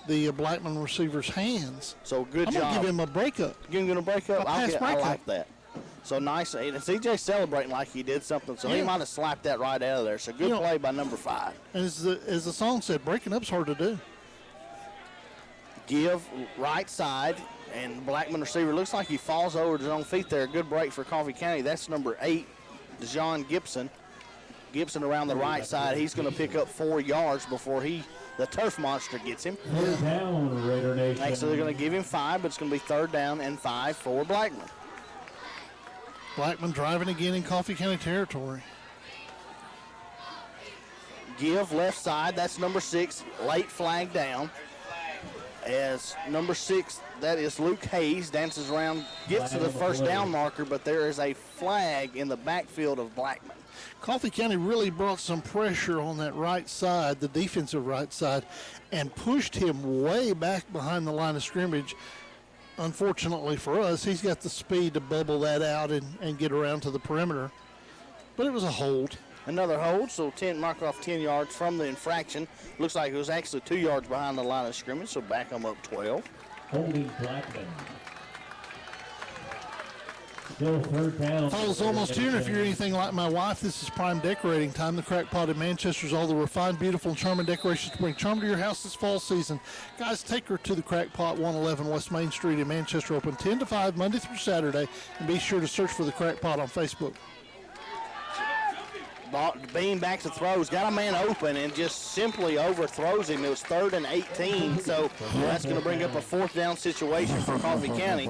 Blackman receiver's hands. So good I'm job. I'm going to give him a breakup. You're going to break up? I like that. So nice. And CJ celebrating like he did something, so he Yeah. might have slapped that right out of there. So good play by number 5. And as the song said, breaking up's hard to do. Give right side, and Blackman receiver looks like he falls over his own feet there. Good break for Coffee County. That's number 8, DeJon Gibson. Gibson around the right side. He's going to pick up 4 yards before the turf monster gets him. Third down, Raider Nation. Next, they're going to give him 5, but it's going to be 3rd down and 5 for Blackman. Blackman driving again in Coffee County territory. Give left side. That's number 6. Late flag down. As number 6, that is Luke Hayes, dances around, gets to the first down marker, but there is a flag in the backfield of Blackman. Coffee County really brought some pressure on that right side, the defensive right side, and pushed him way back behind the line of scrimmage. Unfortunately for us, he's got the speed to bubble that out and get around to the perimeter. But it was a hold. Another hold, so mark off 10 yards from the infraction. Looks like it was actually 2 yards behind the line of scrimmage, so back them up 12. Holding Blackman. Still third down. Fall's almost here, and if you're anything like my wife, this is prime decorating time. The Crackpot in Manchester is all the refined, beautiful, and charming decorations to bring charm to your house this fall season. Guys, take her to the Crackpot, 111 West Main Street in Manchester, open 10 to 5 Monday through Saturday, and be sure to search for the Crackpot on Facebook. Bean back to throws, got a man open and just simply overthrows him. It was 3rd and 18, so that's going to bring up a 4th down situation for Coffee County,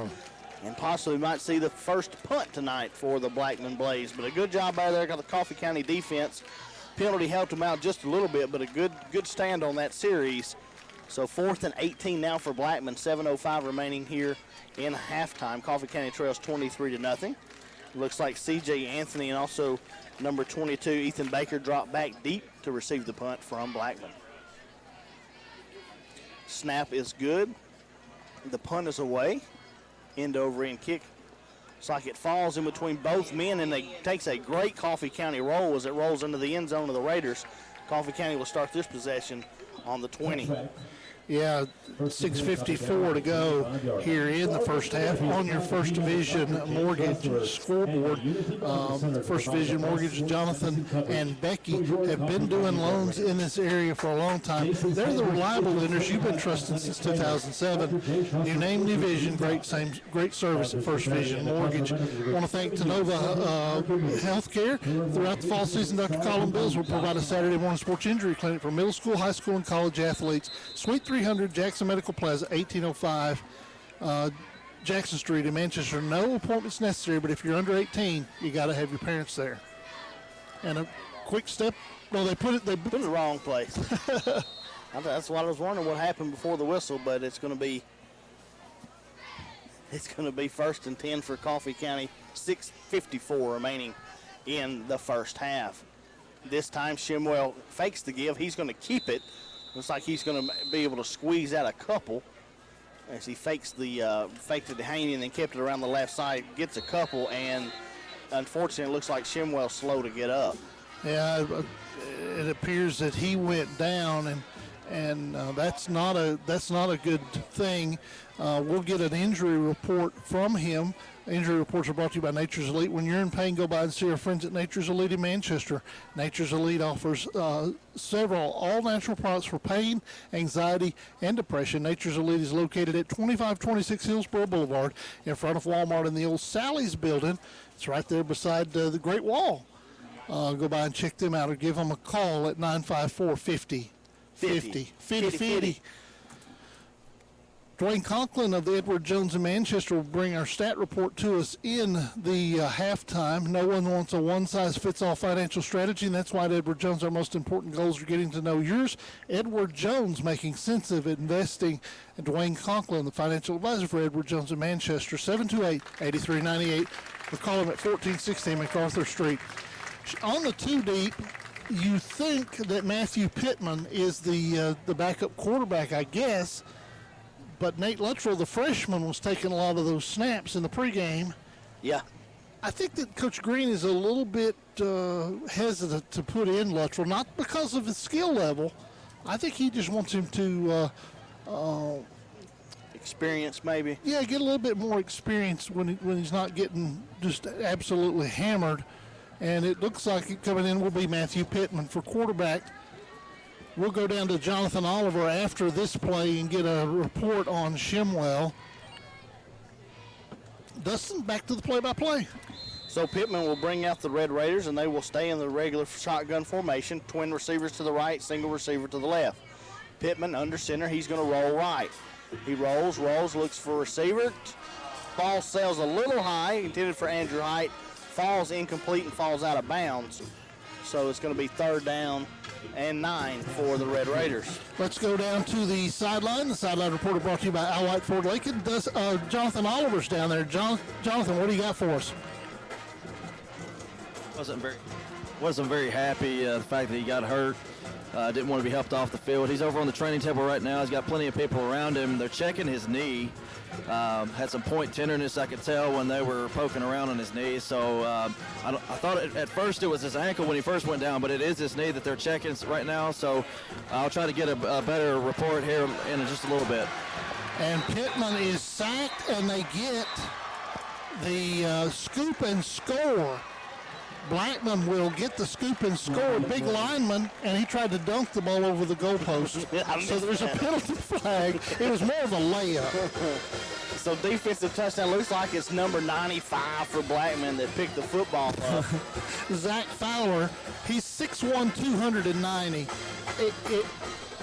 and possibly might see the first punt tonight for the Blackman Blaze. But a good job out there, got the Coffee County defense. Penalty helped them out just a little bit, but a good stand on that series. So 4th and 18 now for Blackman, 7:05 remaining here in halftime. Coffee County trails 23-0. Looks like C.J. Anthony and also number 22, Ethan Baker, dropped back deep to receive the punt from Blackman. Snap is good. The punt is away. End over end kick. It's like it falls in between both men, and it takes a great Coffee County roll as it rolls into the end zone of the Raiders. Coffee County will start this possession on the 20. Yeah, 6:54 to go here in the first half on your First Division Mortgage scoreboard. First Division Mortgage, Jonathan and Becky have been doing loans in this area for a long time. They're the reliable lenders you've been trusting since 2007. New name, new vision, great service at First Division Mortgage. I want to thank Tenova Healthcare. Throughout the fall season, Dr. Colin Bills will provide a Saturday morning sports injury clinic for middle school, high school, and college athletes. Suite 300 Jackson Medical Plaza, 1805 Jackson Street in Manchester. No appointments necessary, but if you're under 18, you got to have your parents there. And a quick step. No, they put it in the wrong place. That's what I was wondering what happened before the whistle, but it's going to be 1st and 10 for Coffee County. 6:54 remaining in the first half. This time Shimwell fakes the give. He's going to keep it. Looks like he's going to be able to squeeze out a couple as he faked it to Haney and then kept it around the left side. Gets a couple, and unfortunately it looks like Shimwell's slow to get up. Yeah, it appears that he went down, and that's not a good thing. We'll get an injury report from him. Injury reports are brought to you by Nature's Elite. When you're in pain, go by and see our friends at Nature's Elite in Manchester. Nature's Elite offers several all-natural products for pain, anxiety, and depression. Nature's Elite is located at 2526 Hillsborough Boulevard in front of Walmart in the old Sally's building. It's right there beside the Great Wall. Go by and check them out or give them a call at 954-50. Dwayne Conklin of the Edward Jones in Manchester will bring our stat report to us in the halftime. No one wants a one-size-fits-all financial strategy, and that's why at Edward Jones our most important goals are getting to know yours. Edward Jones, making sense of investing. And Dwayne Conklin, the financial advisor for Edward Jones in Manchester, 728-8398. Or call him at 1416 MacArthur Street. On the two deep, you think that Matthew Pittman is the backup quarterback, I guess. But Nate Luttrell, the freshman, was taking a lot of those snaps in the pregame. Yeah. I think that Coach Green is a little bit hesitant to put in Luttrell, not because of his skill level. I think he just wants him to experience maybe. Yeah, get a little bit more experience when he's not getting just absolutely hammered. And it looks like it coming in will be Matthew Pittman for quarterback. We'll go down to Jonathan Oliver after this play and get a report on Shimwell. Dustin, back to the play-by-play. So Pittman will bring out the Red Raiders, and they will stay in the regular shotgun formation. Twin receivers to the right, single receiver to the left. Pittman under center, he's going to roll right. He rolls, looks for receiver. Ball sails a little high, intended for Andrew Height. Falls incomplete and falls out of bounds. So it's going to be 3rd down and 9 for the Red Raiders. Let's go down to the sideline. The sideline reporter brought to you by Al White Ford Lincoln. Jonathan Oliver's down there. Jonathan, what do you got for us? Wasn't very happy the fact that he got hurt. Didn't want to be helped off the field. He's over on the training table right now. He's got plenty of people around him. They're checking his knee. Had some point tenderness, I could tell, when they were poking around on his knee. So I thought at first it was his ankle when he first went down, but it is his knee that they're checking right now. So I'll try to get a better report here in just a little bit. And Pittman is sacked, and they get the scoop and score. Blackman will get the scoop and score. Big lineman, and he tried to dunk the ball over the goalpost. So there's a penalty flag. It was more of a layup. So defensive touchdown. Looks like it's number 95 for Blackman that picked the football up. Zach Fowler, he's 6'1", 290.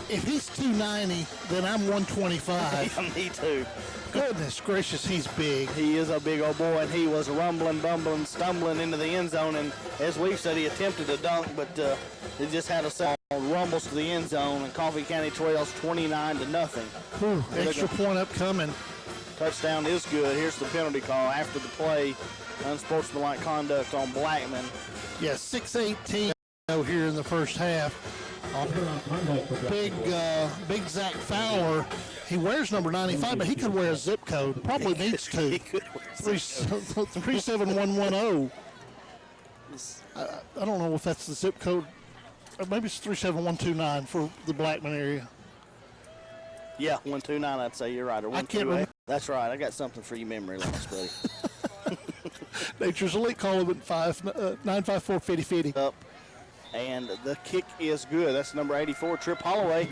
If he's 290, then I'm 125. Me too. Goodness gracious, he's big. He is a big old boy, and he was rumbling, bumbling, stumbling into the end zone. And as we've said, he attempted to dunk, but he just had a rumbles to the end zone, and Coffee County trails 29-0. Extra point upcoming. Touchdown is good. Here's the penalty call after the play. Unsportsmanlike conduct on Blackman. Yeah, 6:18 here in the first half. Big Zach Fowler. He wears number 95, but he could wear a zip code. Probably needs to. He could wear 37110. I don't know if that's the zip code. Or maybe it's 37129 for the Blackman area. Yeah, 129, I'd say you're right. Or I can't remember. That's right. I got something for your memory loss, buddy. Nature's Elite, call him at 954-5050. Up. And the kick is good. That's number 84, Trip Holloway.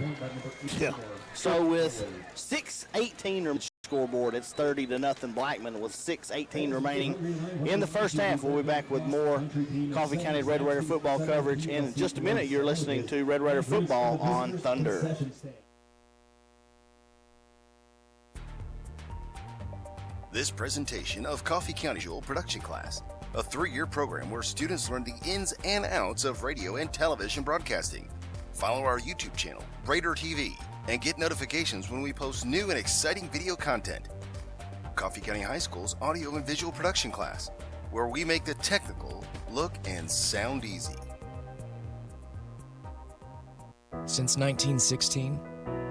Yeah. So with 6:18 scoreboard, it's 30-0 Blackman with 6:18 remaining in the first half. We'll be back with more Coffee County Red Raider football coverage in just a minute. You're listening to Red Raider football on Thunder. This presentation of Coffee County Visual Production Class, a 3-year program where students learn the ins and outs of radio and television broadcasting. Follow our YouTube channel, Raider TV, and get notifications when we post new and exciting video content. Coffee County High School's audio and visual production class, where we make the technical look and sound easy. Since 1916,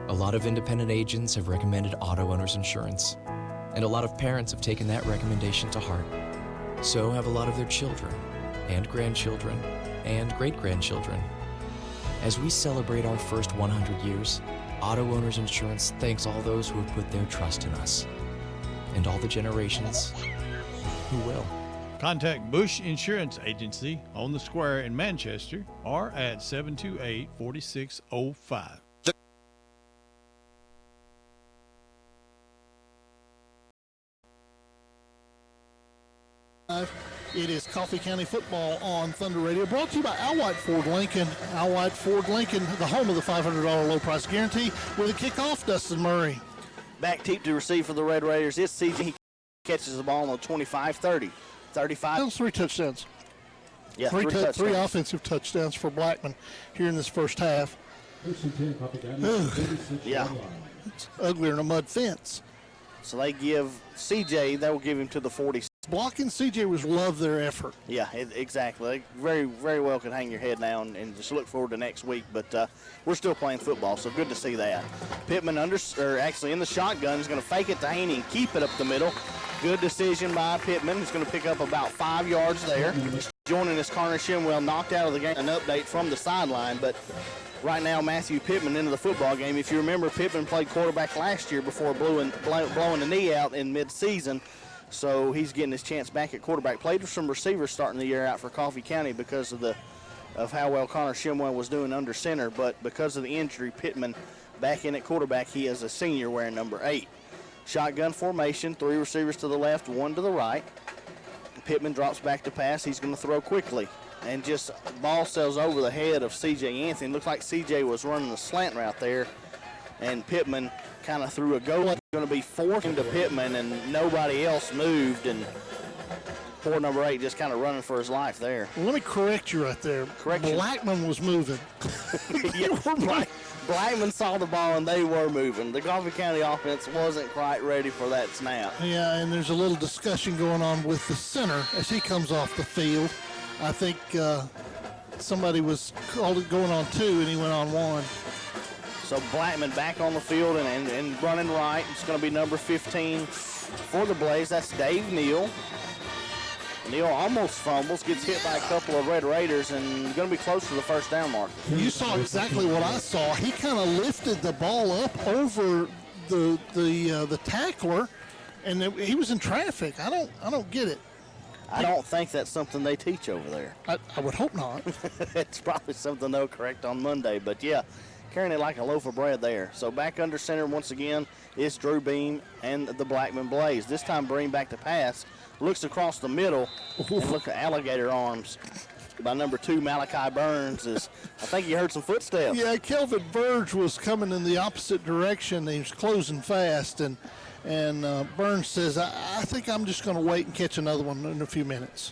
a lot of independent agents have recommended auto owners insurance, and a lot of parents have taken that recommendation to heart. So have a lot of their children, and grandchildren, and great-grandchildren. As we celebrate our first 100 years, Auto Owners Insurance thanks all those who have put their trust in us, and all the generations who will. Contact Bush Insurance Agency on the square in Manchester or at 728-4605. It is Coffee County football on Thunder Radio, brought to you by Al White Ford Lincoln. Al White Ford Lincoln, the home of the $500 low price guarantee. With a kickoff, Dustin Murray. Back deep to receive for the Red Raiders. It's CJ. He catches the ball on the 25-30. 35. That was 3 touchdowns. Yeah, three offensive touchdowns for Blackman here in this first half. Yeah. It's uglier than a mud fence. So they give CJ, they will give him to the 40. Blocking CJ was love their effort. Yeah, exactly. They very, very well can hang your head now and just look forward to next week. But we're still playing football, so good to see that. Pittman actually in the shotgun is going to fake it to Haney and keep it up the middle. Good decision by Pittman. He's going to pick up about 5 yards there. Joining us, Connor Shimwell knocked out of the game. An update from the sideline, but right now Matthew Pittman into the football game. If you remember, Pittman played quarterback last year before blowing the knee out in mid-season. So he's getting his chance back at quarterback. Played with some receivers starting the year out for Coffee County because of how well Connor Shimwell was doing under center. But because of the injury, Pittman back in at quarterback. He is a senior wearing number 8. Shotgun formation, 3 receivers to the left, 1 to the right. Pittman drops back to pass. He's going to throw quickly. And just ball sails over the head of C.J. Anthony. Looks like C.J. was running a slant route there. And Pittman kind of threw a go. It's going to be 4th into Pittman, and nobody else moved. And poor number 8 just kind of running for his life there. Well, let me correct you right there. Correction. Blackman was moving. Blackman saw the ball, and they were moving. The Coffee County offense wasn't quite ready for that snap. Yeah, and there's a little discussion going on with the center as he comes off the field. I think somebody was called it going on 2, and he went on 1. So Blackman back on the field and running right. It's going to be number 15 for the Blaze. That's Dave Neal. Neal almost fumbles, gets hit by a couple of Red Raiders, and going to be close to the first down marker. You saw exactly what I saw. He kind of lifted the ball up over the tackler, and he was in traffic. I don't get it. I don't think that's something they teach over there. I would hope not. It's probably something they'll correct on Monday, but yeah, carrying it like a loaf of bread there. So back under center once again is Drew Beam and the Blackman Blaze. This time Beam back to pass. Looks across the middle, and look at alligator arms by number 2, Malachi Burns. I think you heard some footsteps. Yeah, Kelvin Burge was coming in the opposite direction. He was closing fast, and Burns says, I think I'm just going to wait and catch another one in a few minutes.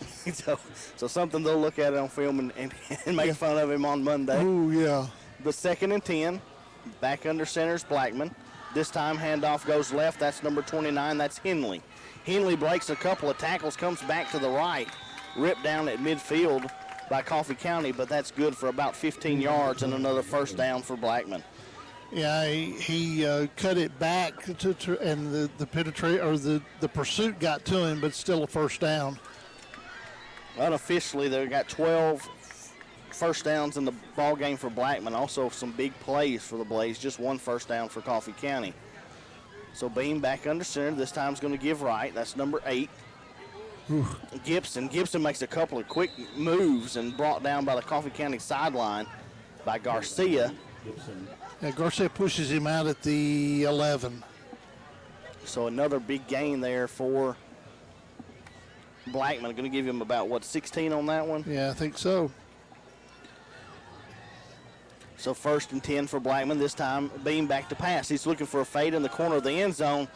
so something they'll look at it on film and make fun of him on Monday. Oh, yeah. The 2nd and 10, back under center is Blackman. This time handoff goes left. That's number 29. That's Henley. Henley breaks a couple of tackles, comes back to the right, ripped down at midfield by Coffee County, but that's good for about 15 yards and another first down for Blackman. Yeah, he cut it back and the pursuit got to him, but still a first down. Unofficially, they got 12 first downs in the ball game for Blackman. Also some big plays for the Blaze. Just 1 first down for Coffee County. So Beam back under center. This time is going to give right. That's number 8. Gibson makes a couple of quick moves and brought down by the Coffee County sideline by Garcia. Yeah, Garcia pushes him out at the 11. So another big gain there for Blackman. Going to give him about, 16 on that one? Yeah, I think so. So 1st and 10 for Blackman. This time, Beam back to pass. He's looking for a fade in the corner of the end zone.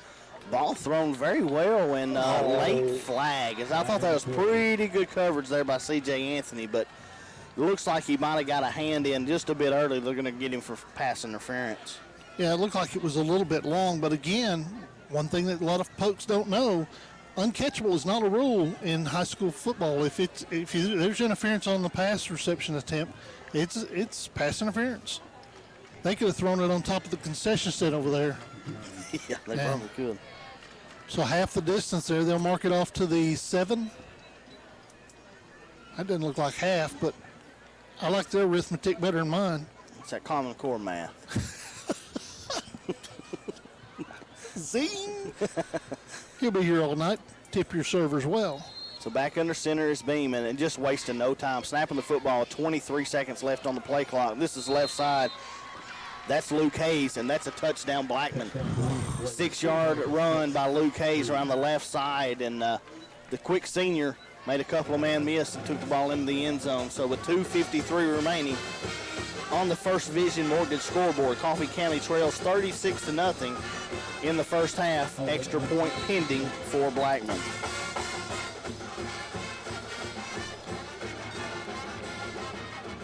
Ball thrown very well, and late flag. I thought that was pretty good coverage there by C.J. Anthony, but it looks like he might have got a hand in just a bit early. They're going to get him for pass interference. Yeah, it looked like it was a little bit long, but again, one thing that a lot of folks don't know, uncatchable is not a rule in high school football. If there's interference on the pass reception attempt, it's pass interference. They could have thrown it on top of the concession stand over there. Yeah, they probably could. So half the distance there, they'll mark it off to the 7. That doesn't look like half, but I like their arithmetic better than mine. It's that Common Core math. Zing! He'll be here all night. Tip your servers well. So back under center is Beam, and just wasting no time. Snapping the football, 23 seconds left on the play clock. This is left side. That's Luke Hayes, and that's a touchdown, Blackman. 6-yard run by Luke Hayes around the left side, and the quick senior made a couple of man miss and took the ball into the end zone. So with 2:53 remaining on the First Vision Mortgage scoreboard, Coffee County trails 36-0 in the first half. Extra point pending for Blackman.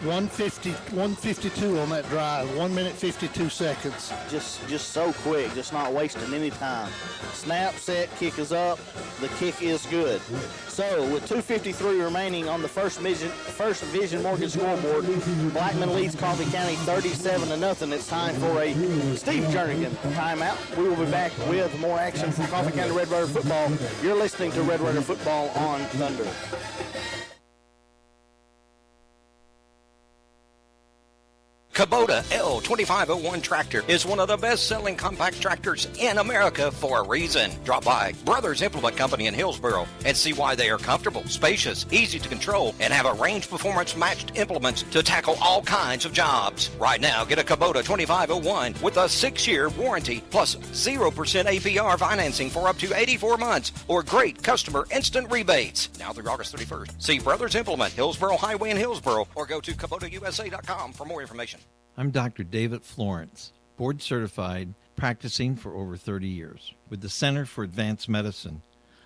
152 on that drive. 1 minute 52 seconds. Just so quick, just not wasting any time. Snap, set, kick is up. The kick is good. So with 2:53 remaining on the First Vision Mortgage scoreboard, Blackman leads Coffee County 37-0. It's time for a Steve Jernigan timeout. We will be back with more action from Coffee County Red Raider football. You're listening to Red Raider football on Thunder. Kubota L2501 tractor is one of the best-selling compact tractors in America for a reason. Drop by Brothers Implement Company in Hillsboro and see why they are comfortable, spacious, easy to control, and have a range performance matched implements to tackle all kinds of jobs. Right now, get a Kubota 2501 with a 6-year warranty plus 0% APR financing for up to 84 months or great customer instant rebates. Now through August 31st. See Brothers Implement, Hillsboro Highway in Hillsboro, or go to KubotaUSA.com for more information. I'm Dr. David Florence, board certified, practicing for over 30 years with the Center for Advanced Medicine.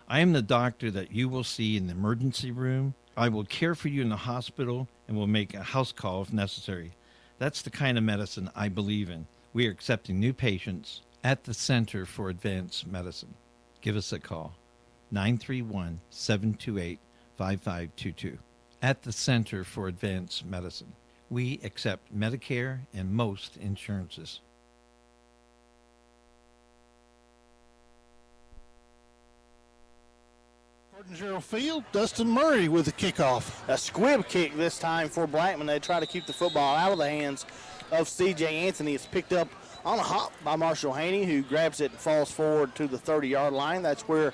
I am the doctor that you will see in the emergency room. I will care for you in the hospital and will make a house call if necessary. That's the kind of medicine I believe in. We are accepting new patients at the Center for Advanced Medicine. Give us a call, 931-728-5522. At the Center for Advanced Medicine. We accept Medicare and most insurances. Cardinal Field, Dustin Murray with the kickoff. A squib kick this time for Blackman. They try to keep the football out of the hands of C.J. Anthony. It's picked up on a hop by Marshall Haney, who grabs it and falls forward to the 30-yard line. That's where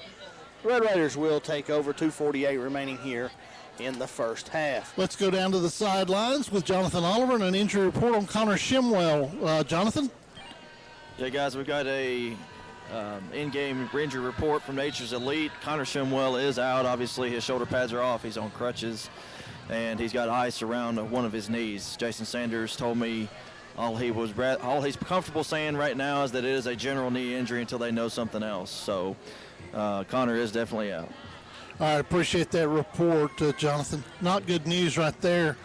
Red Raiders will take over. 2:48 remaining here in the first half. Let's go down to the sidelines with Jonathan Oliver and an injury report on Connor Shimwell. Jonathan? Yeah, guys, we've got a in-game injury report from Nature's Elite. Connor Shimwell is out. Obviously, his shoulder pads are off. He's on crutches, and he's got ice around one of his knees. Jason Sanders told me all he's comfortable saying right now is that it is a general knee injury until they know something else. So Connor is definitely out. I appreciate that report, Jonathan. Not good news right there,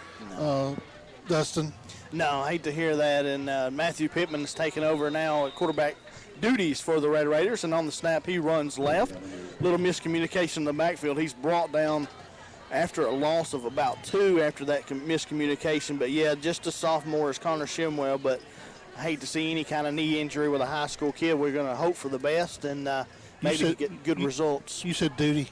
Dustin. No, I hate to hear that. And Matthew Pittman is taking over now at quarterback duties for the Red Raiders. And on the snap, he runs left. Little miscommunication in the backfield. He's brought down after a loss of about 2 after that miscommunication. But, yeah, just a sophomore is Connor Shimwell. But I hate to see any kind of knee injury with a high school kid. We're going to hope for the best and maybe get good results. You said duty.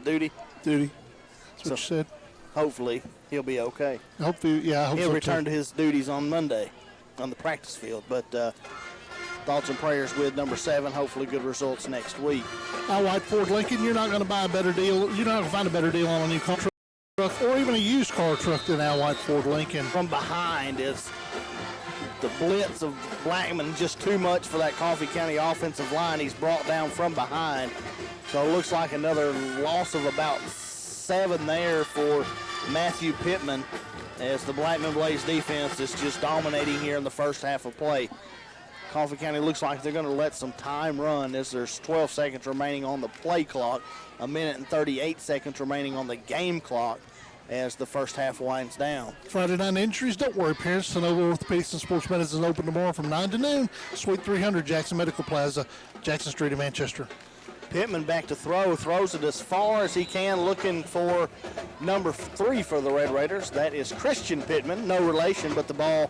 Duty. That's what you said. Hopefully he'll be okay. Hopefully, I hope he'll so return too. to his duties on Monday on the practice field. But thoughts and prayers with number 7. Hopefully good results next week. White Ford Lincoln, you're not going to buy a better deal. You're not going to find a better deal on a new car truck or even a used car truck than White Ford Lincoln. From behind is the blitz of Blackman, just too much for that Coffee County offensive line. He's brought down from behind. So it looks like another loss of about 7 there for Matthew Pittman as the Blackman Blaze defense is just dominating here in the first half of play. Coffee County looks like they're going to let some time run as there's 12 seconds remaining on the play clock, 1 minute and 38 seconds remaining on the game clock as the first half winds down. Friday night injuries, don't worry, parents. Sonova Orthopedics and Sports Medicine is open tomorrow from 9 to noon. Suite 300, Jackson Medical Plaza, Jackson Street in Manchester. Pittman back to throw, throws it as far as he can, looking for number 3 for the Red Raiders. That is Christian Pittman, no relation, but the ball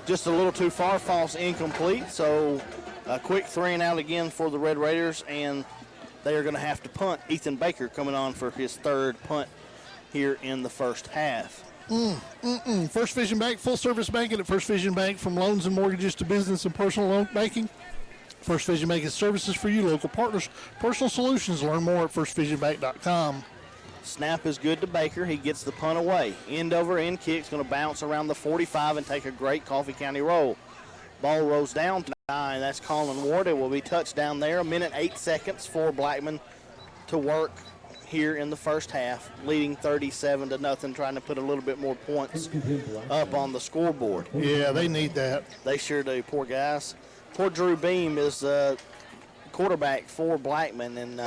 just a little too far, falls incomplete. So a quick 3 and out again for the Red Raiders, and they are going to have to punt. Ethan Baker coming on for his 3rd punt here in the first half. First Vision Bank, full service banking at First Vision Bank, from loans and mortgages to business and personal loan banking. First Vision Bank is services for you, local partners, personal solutions. Learn more at firstvisionbank.com. Snap is good to Baker. He gets the punt away. End over end kick's going to bounce around the 45 and take a great Coffee County roll. Ball rolls down to 9. That's Colin Ward. It will be touchdown there. 1 minute 8 seconds for Blackman to work here in the first half, leading 37-0, trying to put a little bit more points up on the scoreboard. Yeah, they need that. They sure do, poor guys. Poor Drew Beam is quarterback for Blackman, and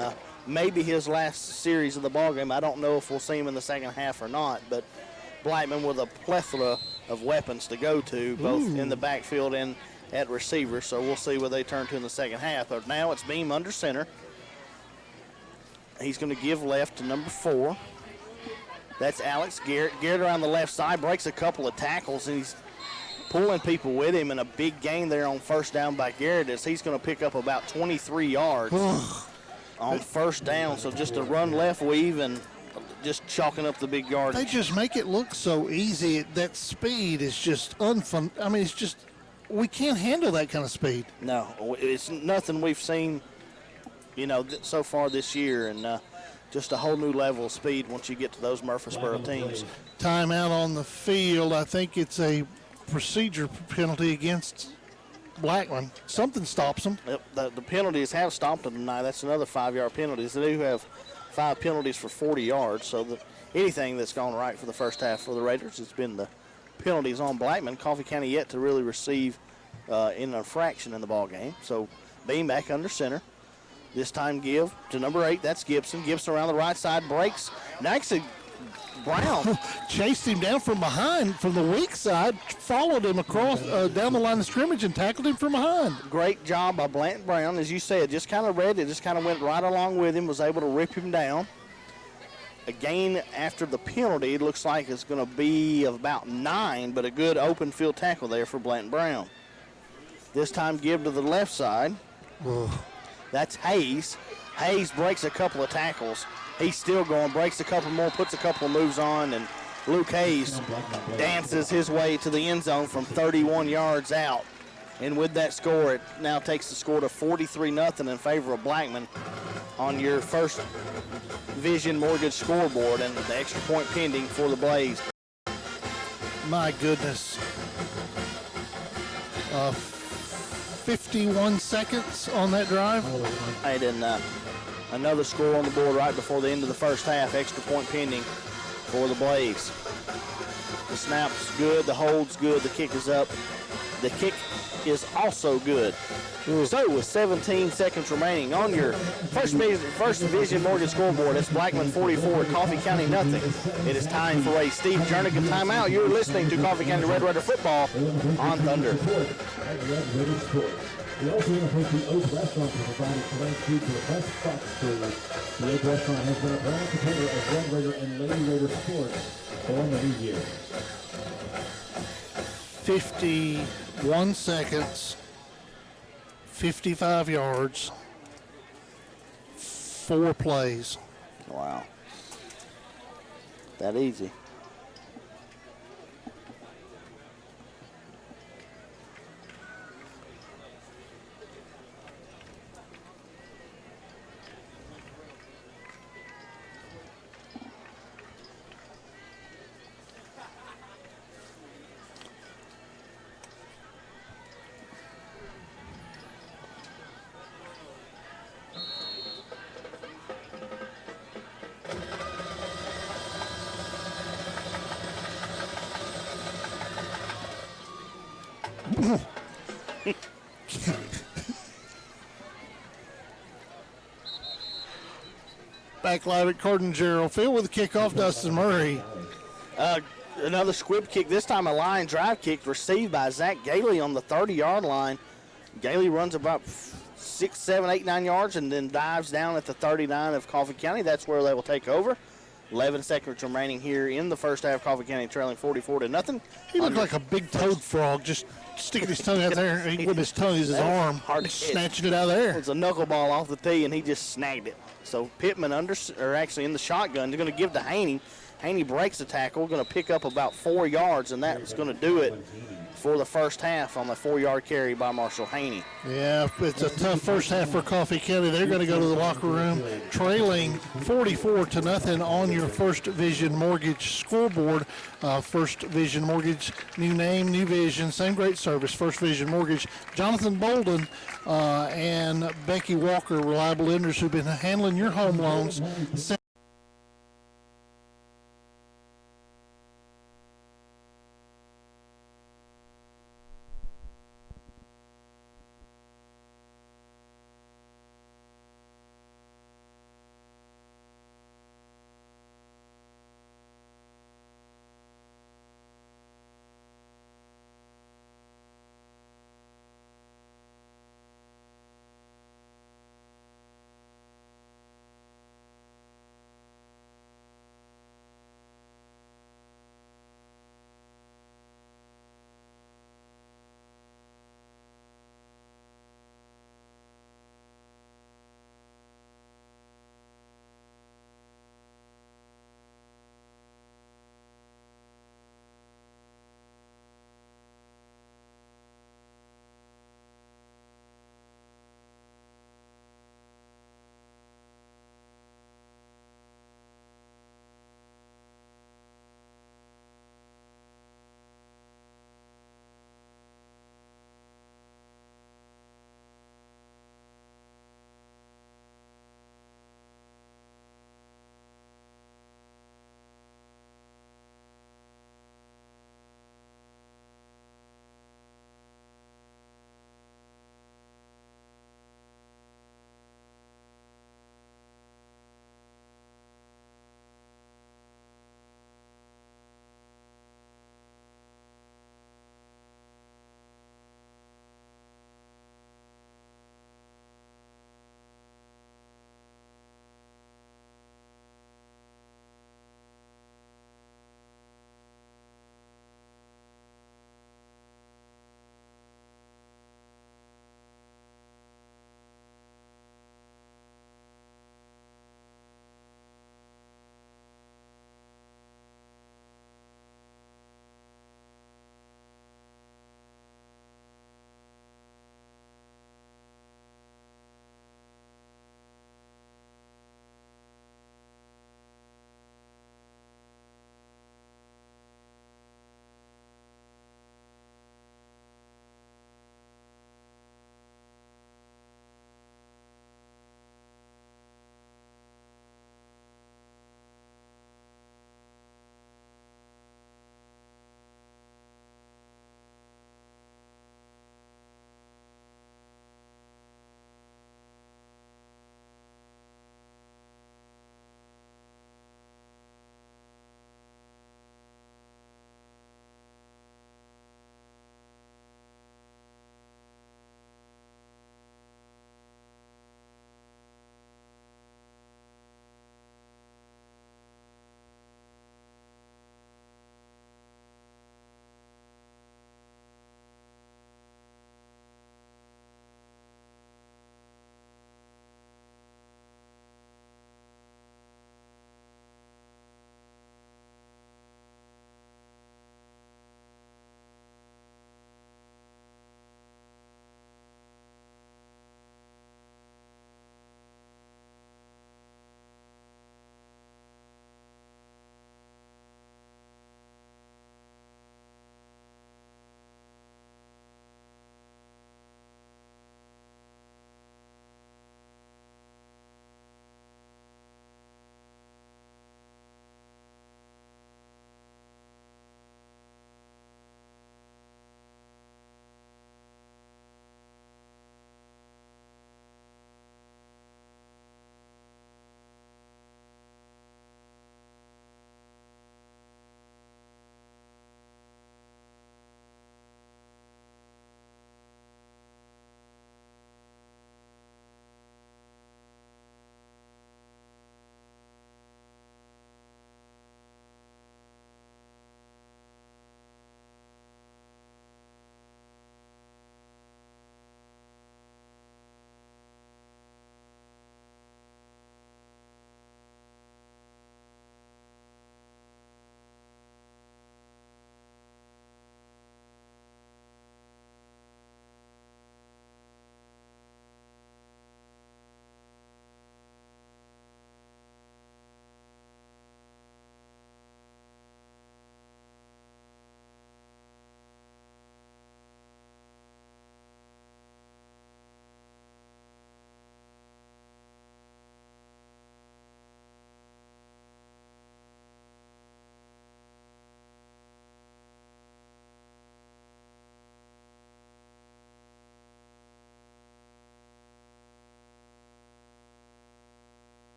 maybe his last series of the ballgame. I don't know if we'll see him in the second half or not, but Blackman with a plethora of weapons to go to, both in the backfield and at receiver, so we'll see what they turn to in the second half. But now it's Beam under center. He's going to give left to number 4. That's Alex Garrett. Garrett around the left side breaks a couple of tackles, and he's pulling people with him, and a big gain there on first down by Garrett as he's going to pick up about 23 yards on first down. So just a run left weave and just chalking up the big yardage. They just make it look so easy. That speed is just unfun. I mean, it's just, we can't handle that kind of speed. No, it's nothing we've seen, so far this year, and just a whole new level of speed once you get to those Murfreesboro teams. Timeout on the field. I think it's a procedure penalty against Blackman. Something stops them. Yep, the penalties have stopped them tonight. That's another 5-yard penalty. They do have 5 penalties for 40 yards, so anything that's gone right for the first half for the Raiders has been the penalties on Blackman. Coffee County yet to really receive an infraction in the ball game. So Beam back under center. This time give to number 8. That's Gibson. Gibson around the right side, breaks. Next, Brown chased him down from behind from the weak side, followed him across down the line of scrimmage and tackled him from behind. Great job by Blanton Brown. As you said, just kind of read it, just kind of went right along with him, was able to rip him down. Again, after the penalty, it looks like it's going to be about 9, but a good open field tackle there for Blanton Brown. This time give to the left side. That's Hayes. Hayes breaks a couple of tackles. He's still going, breaks a couple more, puts a couple of moves on, and Luke Hayes dances his way to the end zone from 31 yards out. And with that score, it now takes the score to 43-0 in favor of Blackman on your First Vision Mortgage scoreboard, and the extra point pending for the Blaze. My goodness. 51 seconds on that drive. And another score on the board right before the end of the first half. Extra point pending for the Blaze. The snap's good. The hold's good. The kick is up. The kick is also good. So with 17 seconds remaining on your First Division Mortgage scoreboard, it's Blackman 44, Coffee County nothing. It is time for a Steve Jernigan timeout. You're listening to Coffee County Red Raider football on Thunder. We also want to thank the Oak Restaurant for providing tonight's food to the best Fox crews. The Oak Restaurant has been a proud supporter of Red Raider and Lady Raider sports for many years. 51 seconds, 55 yards, 4 plays. Wow. That easy. Back live at Cardin Gerald Field with the kickoff, Dustin Murray. Another squib kick, this time a line drive kick received by Zach Gailey on the 30-yard line. Gailey runs about 6, 7, 8, 9 yards and then dives down at the 39 of Coffee County. That's where they will take over. 11 seconds remaining here in the first half. Coffee County trailing 44-0. He looked like a big toad frog, just sticking his tongue out there. With his tongue is his arm, hard to snatching it out of there. It's a knuckleball off the tee, and he just snagged it. So Pittman actually in the shotgun. They're going to give to Haney. Haney breaks the tackle, going to pick up about 4 yards, and that's going to do it for the first half on the 4-yard carry by Marshall Haney. Yeah, it's a tough first half for Coffee County. They're going to go to the locker room trailing 44-0 on your First Vision Mortgage scoreboard. First Vision Mortgage, new name, new vision, same great service. First Vision Mortgage. Jonathan Bolden and Becky Walker, reliable lenders who've been handling your home loans since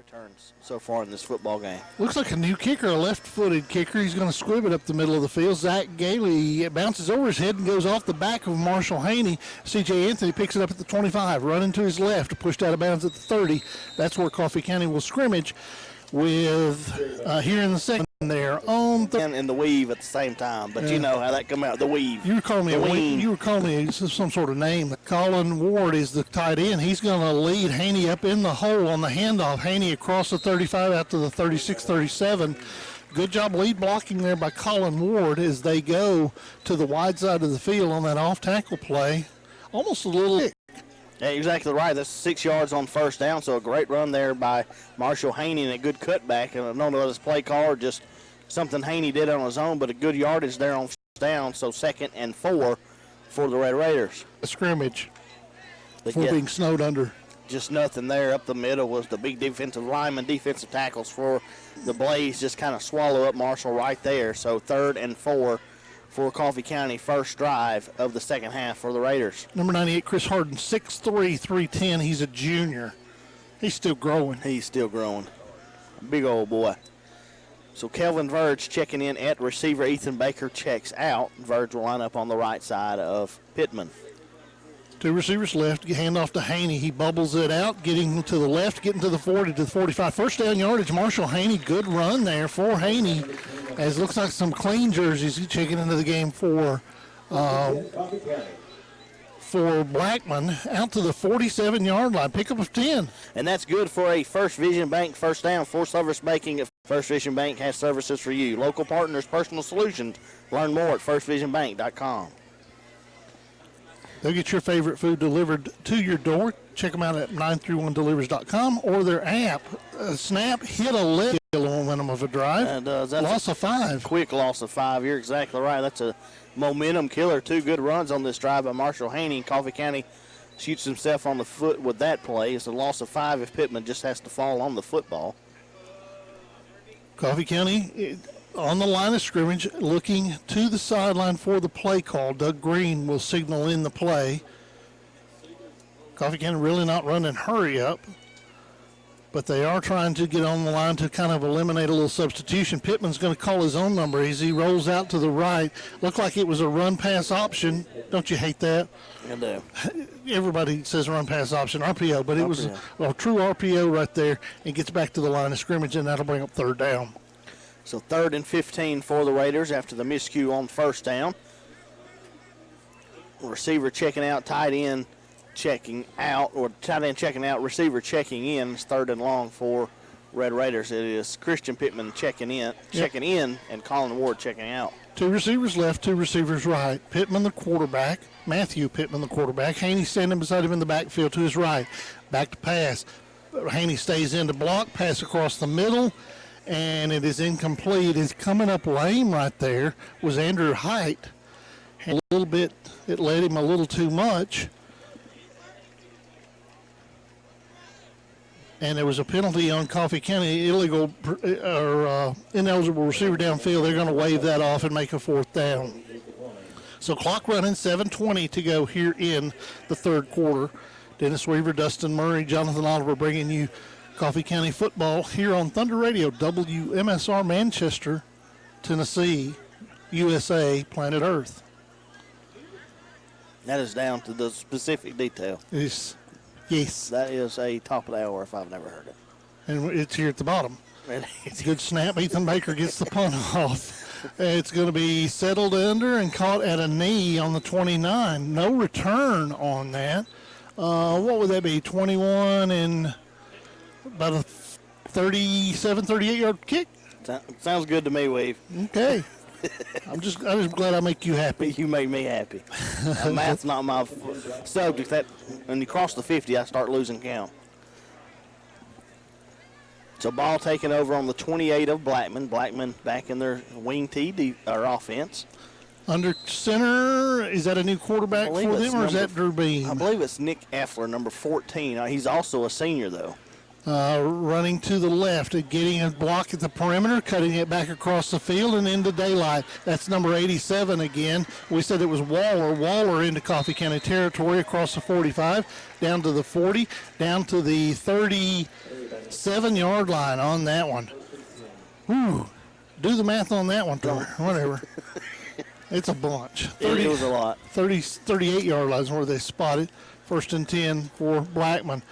returns so far in this football game. Looks like a new kicker, a left-footed kicker. He's going to squib it up the middle of the field. Zach Gailey, it bounces over his head and goes off the back of Marshall Haney. C.J. Anthony picks it up at the 25, running to his left, pushed out of bounds at the 30. That's where Coffee County will scrimmage with here in the second there on and the weave at the same time, but you know how that come out, the weave. You were calling me some sort of name. Colin Ward is the tight end. He's going to lead Haney up in the hole on the handoff. Haney across the 35 out to the 36-37. Good job lead blocking there by Colin Ward as they go to the wide side of the field on that off tackle play. Almost a little. Yeah, exactly right. That's 6 yards on first down, so a great run there by Marshall Haney and a good cutback. And I don't know if it's play call or just something Haney did on his own, but a good yardage there on first down, so 2nd and 4 for the Red Raiders. A scrimmage before being snowed under. Just nothing there. Up the middle was the big defensive lineman, defensive tackles for the Blaze just kind of swallow up Marshall right there. So 3rd and 4 for Coffee County, first drive of the second half for the Raiders. Number 98, Chris Harden, 6'3", 310. He's a junior. He's still growing. He's still growing. Big old boy. So Kelvin Verge checking in at receiver. Ethan Baker checks out. Verge will line up on the right side of Pittman. 2 receivers left, hand off to Haney. He bubbles it out, getting to the left, getting to the 40 to the 45. First down yardage, Marshall Haney. Good run there for Haney. As looks like some clean jerseys checking into the game for Blackman. Out to the 47-yard line, pickup of 10. And that's good for a First Vision Bank first down. For service banking, First Vision Bank has services for you. Local partners, personal solutions. Learn more at firstvisionbank.com. They'll get your favorite food delivered to your door. Check them out at 931delivers.com or their app. Snap, hit a lick momentum of a drive. That's loss of 5. Quick loss of 5. You're exactly right. That's a momentum killer. 2 good runs on this drive by Marshall Haney. Coffee County shoots himself on the foot with that play. It's a loss of 5 if Pittman just has to fall on the football. Coffee County on the line of scrimmage, looking to the sideline for the play call. Doug Green will signal in the play. Coffee County really not running hurry up, but they are trying to get on the line to kind of eliminate a little substitution. Pittman's going to call his own number as he rolls out to the right. Looked like it was a run-pass option. Don't you hate that? I do. Everybody says run-pass option, RPO, but it was a true RPO right there, and gets back to the line of scrimmage, and that'll bring up 3rd down. So 3rd and 15 for the Raiders after the miscue on first down. Receiver checking out, tight end checking out, or tight end checking out, receiver checking in. It's 3rd and long for Red Raiders. It is Christian Pittman checking in, and Colin Ward checking out. 2 receivers left, 2 receivers right. Pittman the quarterback, Matthew Pittman the quarterback. Haney standing beside him in the backfield to his right. Back to pass. Haney stays in to block, pass across the middle, and it is incomplete. It's coming up lame right there was Andrew Height. A little bit, it led him a little too much. And there was a penalty on Coffee County, illegal or ineligible receiver downfield. They're going to waive that off and make a 4th down. So clock running, 7:20 to go here in the 3rd quarter. Dennis Weaver, Dustin Murray, Jonathan Oliver bringing you Coffee County football here on Thunder Radio, WMSR Manchester, Tennessee, USA, planet Earth. That is down to the specific detail. Yes. That is a top of the hour if I've never heard it. And it's here at the bottom. Good snap. Ethan Baker gets the punt off. It's going to be settled under and caught at a knee on the 29. No return on that. What would that be? 21 and about a 37, 38-yard kick? Sounds good to me, Wave. Okay. I'm just glad I make you happy. You make me happy. Math's not my subject. That when you cross the 50, I start losing count. So ball taken over on the 28 of Blackman. Blackman back in their wing tee or offense. Under center, is that a new quarterback for them, or is that Drew Beam? I believe it's Nick Effler, number 14. He's also a senior, though. Running to the left and getting a block at the perimeter, cutting it back across the field and into daylight. That's number 87 again. We said it was Waller. Waller into Coffee County territory across the 45, down to the 40, down to the 30. 7-yard line on that one. Whew. Do the math on that one, Tor. Whatever. It's a bunch. It was a lot. 38-yard lines where they spotted. 1st and 10 for Blackman.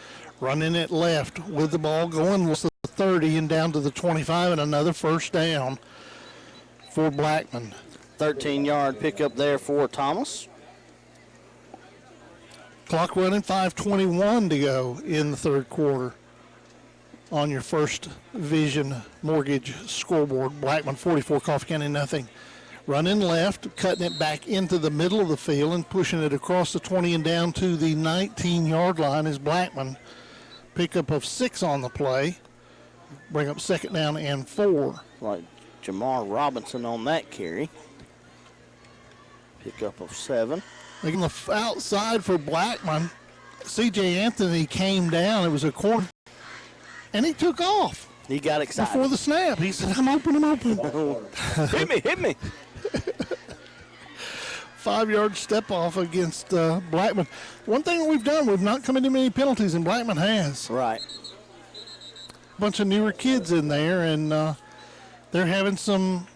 Running it left with the ball going was the 30 and down to the 25, and another first down for Blackman. 13-yard pickup there for Thomas. Clock running, 5:21 to go in the third quarter on your First Vision Mortgage scoreboard. Blackman 44, Coffee County nothing. Running left, cutting it back into the middle of the field and pushing it across the 20 and down to the 19-yard line is Blackman. Pickup of 6 on the play. Bring up 2nd down and 4. Like Jamar Robinson on that carry. Pickup of 7. On the outside for Blackman, C.J. Anthony came down. It was a corner, and he took off. He got excited. Before the snap. He said, I'm open. Hit me. 5-yard step off against Blackman. One thing we've done, we've not committed many penalties, and Blackman has. Right. A bunch of newer kids in there, and they're having some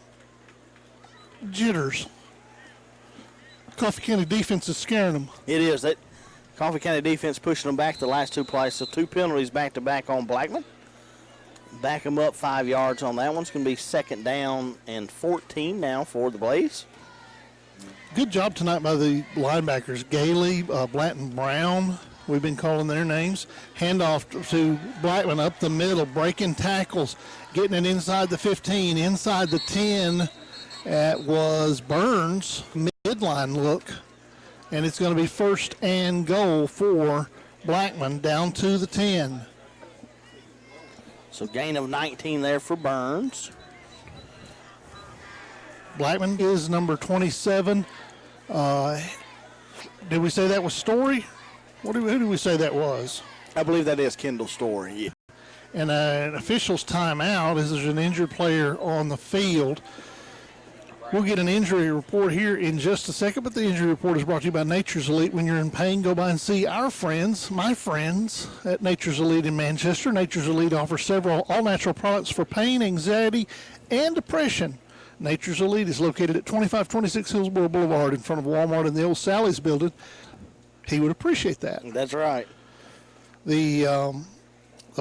jitters. Coffee County defense is scaring them. It is. That Coffee County defense pushing them back the last 2 plays. So 2 penalties back-to-back on Blackman. Back them up 5 yards on that one. It's going to be 2nd down and 14 now for the Blaze. Good job tonight by the linebackers. Gailey, Blanton Brown, we've been calling their names. Handoff to Blackman up the middle, breaking tackles, getting it inside the 15, inside the 10. It was Burns, midline look, and it's going to be 1st and goal for Blackman down to the 10. So gain of 19 there for Burns. Blackman is number 27. Did we say that was Story? Who did we say that was? I believe that is Kendall Story. Yeah. And an official's timeout as there's an injured player on the field. We'll get an injury report here in just a second, but the injury report is brought to you by Nature's Elite. When you're in pain, go by and see our friends, my friends, at Nature's Elite in Manchester. Nature's Elite offers several all-natural products for pain, anxiety, and depression. Nature's Elite is located at 2526 Hillsborough Boulevard in front of Walmart in the old Sally's building. He would appreciate that. That's right. The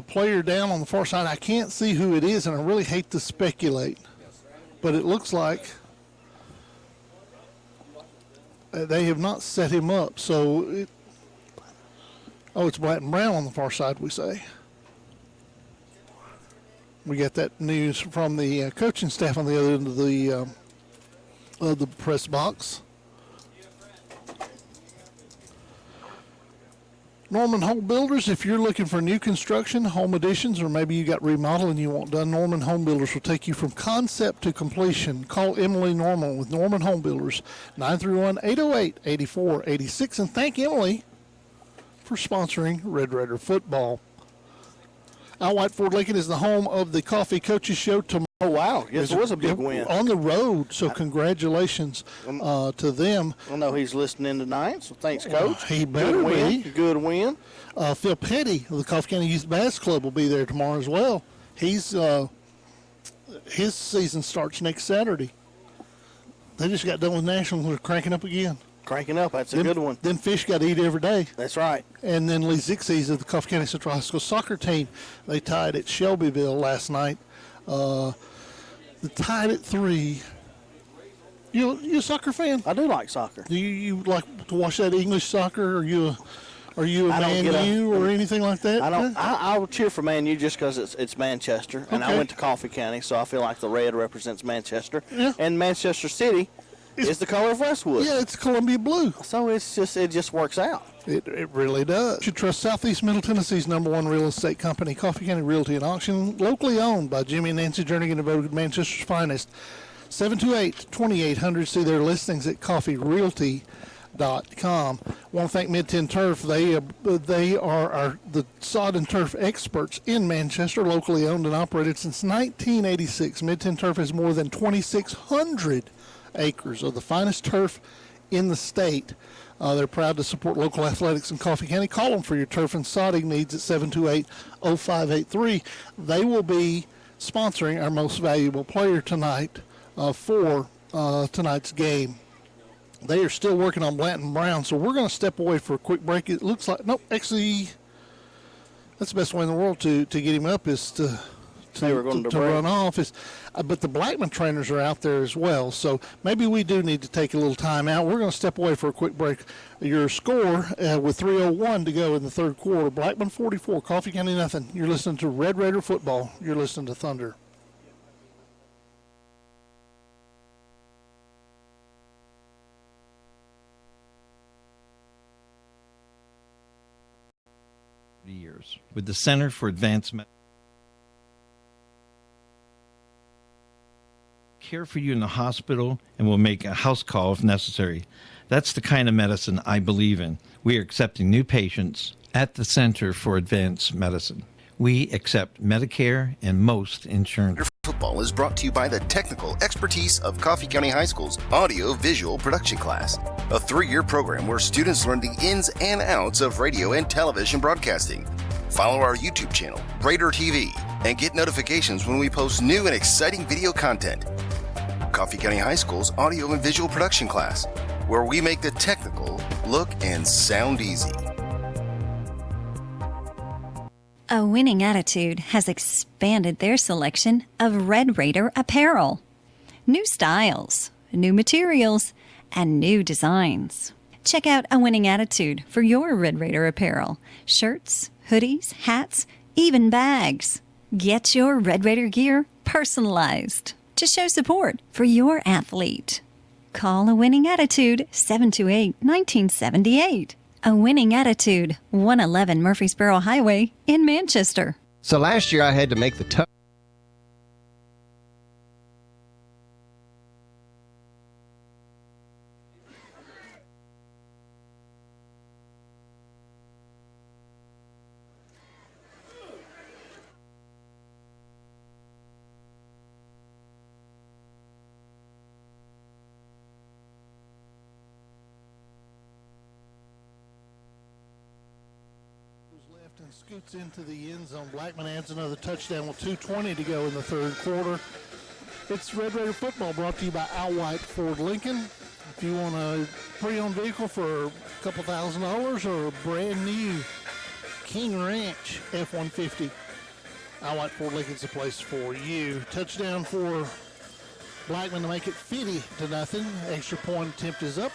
player down on the far side, I can't see who it is, and I really hate to speculate, but it looks like they have not set him up. So, it's Blanton Brown on the far side, we say. We got that news from the coaching staff on the other end of the press box. Norman Home Builders, if you're looking for new construction, home additions, or maybe you got remodeling you want done, Norman Home Builders will take you from concept to completion. Call Emily Norman with Norman Home Builders, 931-808-8486, and thank Emily for sponsoring Red Raider football. Al White Ford Lincoln is the home of the Coffee Coaches Show tomorrow. Oh, wow. Yes, it was a big win. On the road, so congratulations to them. I know he's listening tonight, so thanks, Coach. He better be. Good win. Phil Petty of the Coffee County Youth Bass Club will be there tomorrow as well. He's his season starts next Saturday. They just got done with Nationals. They're cranking up again. Cranking up. That's a good one. Them fish got to eat every day. That's right. And then Lee Zixies of the Coffee County Central High School soccer team, they tied at Shelbyville last night. They tied at 3. You a soccer fan? I do like soccer. Do you like to watch that English soccer? Are you a Man U or anything like that? I don't. I will cheer for Man U just because it's Manchester, and I went to Coffee County, so I feel like the red represents Manchester. Yeah. And Manchester City is the color of Westwood. Yeah, it's Columbia blue. So it just works out. It really does. You should trust Southeast Middle Tennessee's #1 real estate company, Coffee County Realty and Auction, locally owned by Jimmy and Nancy Jernigan, devoted Manchester's finest. 728-2800. See their listings at coffeerealty.com. Want to thank Mid-10 Turf. They are the sod and turf experts in Manchester, locally owned and operated since 1986. Mid-10 Turf has more than 2,600 acres of the finest turf in the state. They're proud to support local athletics in Coffee County. Call them for your turf and sodding needs at 728-0583. They will be sponsoring our most valuable player tonight for tonight's game. They are still working on Blanton Brown, so we're going to step away for a quick break. It looks like, nope, actually, that's the best way in the world to get him up is to run off. But the Blackman trainers are out there as well, so maybe we do need to take a little time out. We're going to step away for a quick break. Your score with 3:01 to go in the third quarter, Blackman 44, Coffee County nothing. You're listening to Red Raider football. You're listening to Thunder. Years with the Center for Advanced Medicine. Care for you in the hospital and will make a house call if necessary. That's the kind of medicine I believe in. We are accepting new patients at the Center for Advanced Medicine. We accept Medicare and most insurance. Football is brought to you by the technical expertise of Coffee County High School's audio-visual production class, a 3-year program where students learn the ins and outs of radio and television broadcasting. Follow our YouTube channel, Raider TV, and get notifications when we post new and exciting video content. Coffee County High School's audio and visual production class, where we make the technical look and sound easy. A Winning Attitude has expanded their selection of Red Raider apparel. New styles, new materials, and new designs. Check out A Winning Attitude for your Red Raider apparel. Shirts, hoodies, hats, even bags. Get your Red Raider gear personalized to show support for your athlete. Call A Winning Attitude 728-1978. A Winning Attitude, 111 Murfreesboro Highway in Manchester. So last year I had to make the tough. And scoots into the end zone. Blackman adds another touchdown with 2:20 to go in the third quarter. It's Red Raider football brought to you by Al White Ford Lincoln. If you want a pre-owned vehicle for a couple $1,000 or a brand new King Ranch F-150, Al White Ford Lincoln's the place for you. Touchdown for Blackman to make it 50-0. Extra point attempt is up.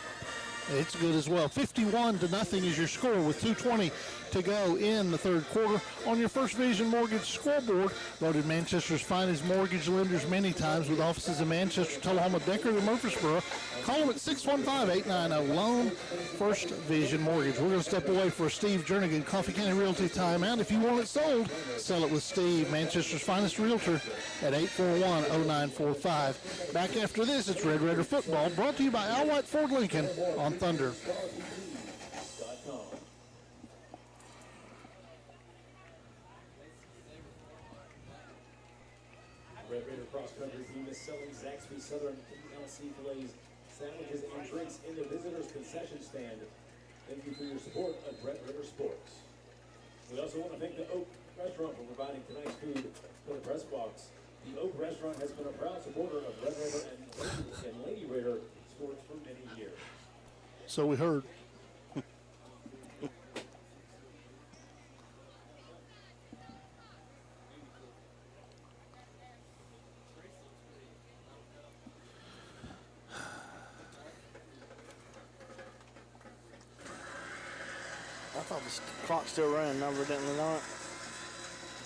It's good as well. 51-0 is your score with 2:20 to go in the third quarter. On your First Vision Mortgage scoreboard, voted Manchester's finest mortgage lenders many times with offices in Manchester, Tullahoma, Deckard, and Murfreesboro. Call them at 615-890-LOAN. First Vision Mortgage. We're going to step away for a Steve Jernigan Coffee County Realty timeout. If you want it sold, sell it with Steve, Manchester's finest realtor, at 841-0945. Back after this, it's Red Raider football brought to you by Al White Ford Lincoln on Thunder. Red Raider cross country team is selling Zaxby Southern ELC fillets, sandwiches, and drinks in the visitors' concession stand. Thank you for your support of Red Raider Sports. We also want to thank the Oak Restaurant for providing tonight's food for the press box. The Oak Restaurant has been a proud supporter of Red Raider and Lady Raider sports for many years. So we heard. I thought the clock still running, no, evidently not. I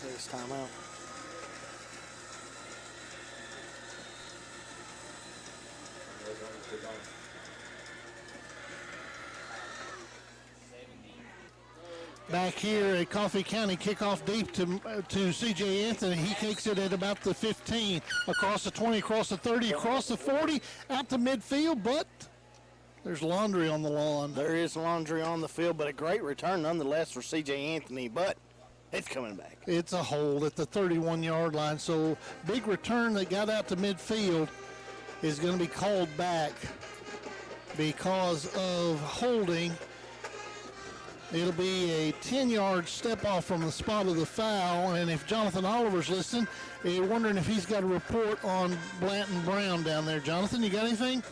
think it's time out. Back here at Coffee County, kickoff deep to C.J. Anthony. He kicks it at about the 15, across the 20, across the 30, across the 40, out to midfield, but there's laundry on the lawn. There is laundry on the field, but a great return nonetheless for C.J. Anthony, but it's coming back. It's a hold at the 31-yard line, so big return that got out to midfield is going to be called back. because of holding. It'll be a 10-yard step off from the spot of the foul, and if Jonathan Oliver's listening, you're wondering if he's got a report on Blanton Brown down there. Jonathan, you got anything?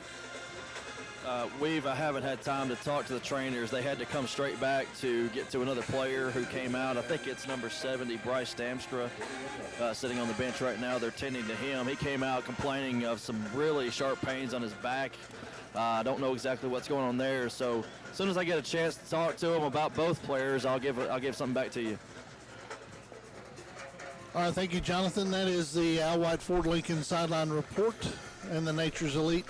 I haven't had time to talk to the trainers. They had to come straight back to get to another player who came out. I think it's number 70, Bryce Stamstra, sitting on the bench right now. They're tending to him. He came out complaining of some really sharp pains on his back. I don't know exactly what's going on there. So as soon as I get a chance to talk to him about both players, I'll give something back to you. All right, thank you, Jonathan. That is the Al White Ford Lincoln sideline report and the Nature's Elite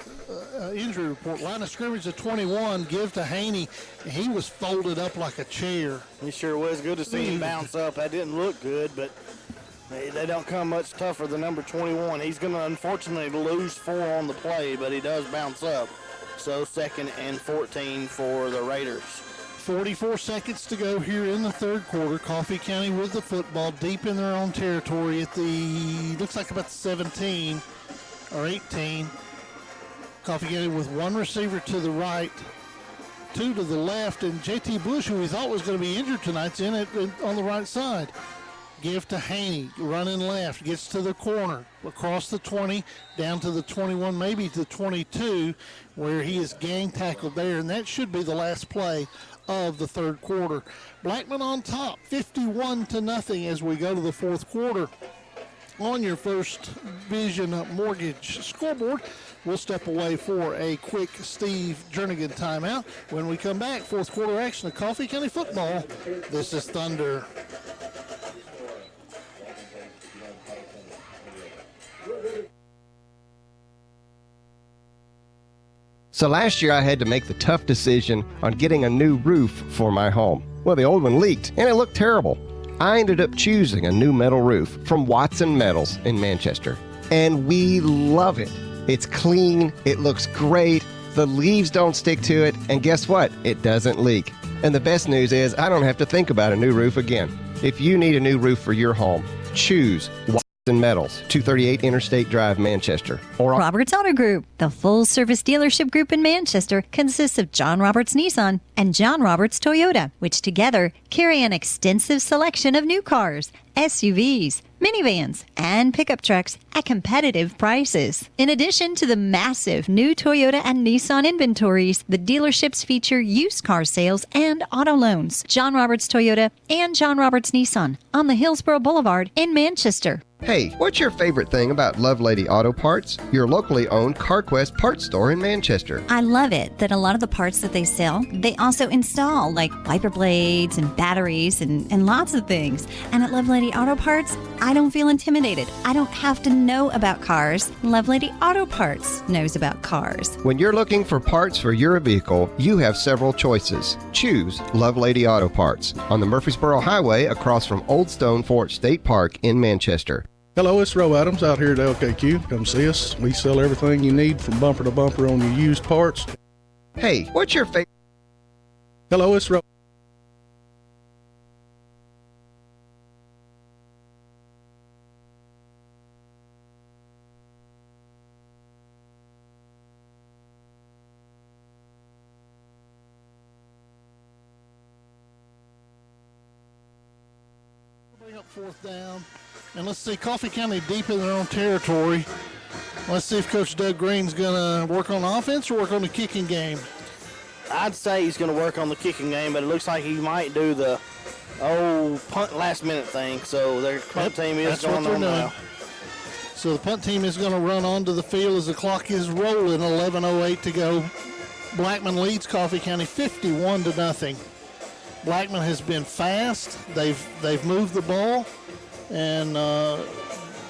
injury report. Line of scrimmage at 21, give to Haney. He was folded up like a chair. He sure was. Good to see him bounce up. That didn't look good, but they don't come much tougher than number 21. He's going to unfortunately lose 4 on the play, but he does bounce up. So 2nd and 14 for the Raiders. 44 seconds to go here in the third quarter. Coffee County with the football deep in their own territory at the, looks like about 17 or 18. Coffee County with one receiver to the right, 2 to the left, and J.T. Bush, who we thought was going to be injured tonight, is in it on the right side. Give to Haney, running left, gets to the corner, across the 20, down to the 21, maybe to the 22, where he is gang tackled there, and that should be the last play of the third quarter. Blackman on top, 51-0 as we go to the fourth quarter. On your First Vision Mortgage scoreboard, we'll step away for a quick Steve Jernigan timeout. When we come back, fourth quarter action of Coffee County football. This is Thunder. So last year I had to make the tough decision on getting a new roof for my home. Well, the old one leaked and it looked terrible. I ended up choosing a new metal roof from Watson Metals in Manchester. And we love it. It's clean, it looks great, the leaves don't stick to it, and guess what? It doesn't leak. And the best news is I don't have to think about a new roof again. If you need a new roof for your home, choose Watson Metals, 238 Interstate Drive, Manchester. Or Roberts Auto Group, the full-service dealership group in Manchester, consists of John Roberts Nissan and John Roberts Toyota, which together carry an extensive selection of new cars, SUVs, minivans, and pickup trucks at competitive prices. In addition to the massive new Toyota and Nissan inventories, the dealerships feature used car sales and auto loans. John Roberts Toyota and John Roberts Nissan on the Hillsborough Boulevard in Manchester. Hey, what's your favorite thing about Love Lady Auto Parts, your locally owned CarQuest parts store in Manchester? I love it that a lot of the parts that they sell, they also install, like wiper blades and batteries and lots of things. And at Love Lady Auto Parts, I don't feel intimidated. I don't have to know about cars. Love Lady Auto Parts knows about cars. When you're looking for parts for your vehicle, you have several choices. Choose Love Lady Auto Parts on the Murfreesboro Highway across from Old Stone Fort State Park in Manchester. Hello, it's Roe Adams out here at LKQ. Come see us. We sell everything you need from bumper to bumper on your used parts. Hey, what's your favorite? Hello, it's Roe. Fourth down. And let's see, Coffee County deep in their own territory. Let's see if Coach Doug Green's going to work on offense or work on the kicking game. I'd say he's going to work on the kicking game, but it looks like he might do the punt last minute thing. So their punt team is going on now. So the punt team is going to run onto the field as the clock is rolling. 11:08 to go. Blackman leads Coffee County 51-0. Blackman has been fast. They've moved the ball, and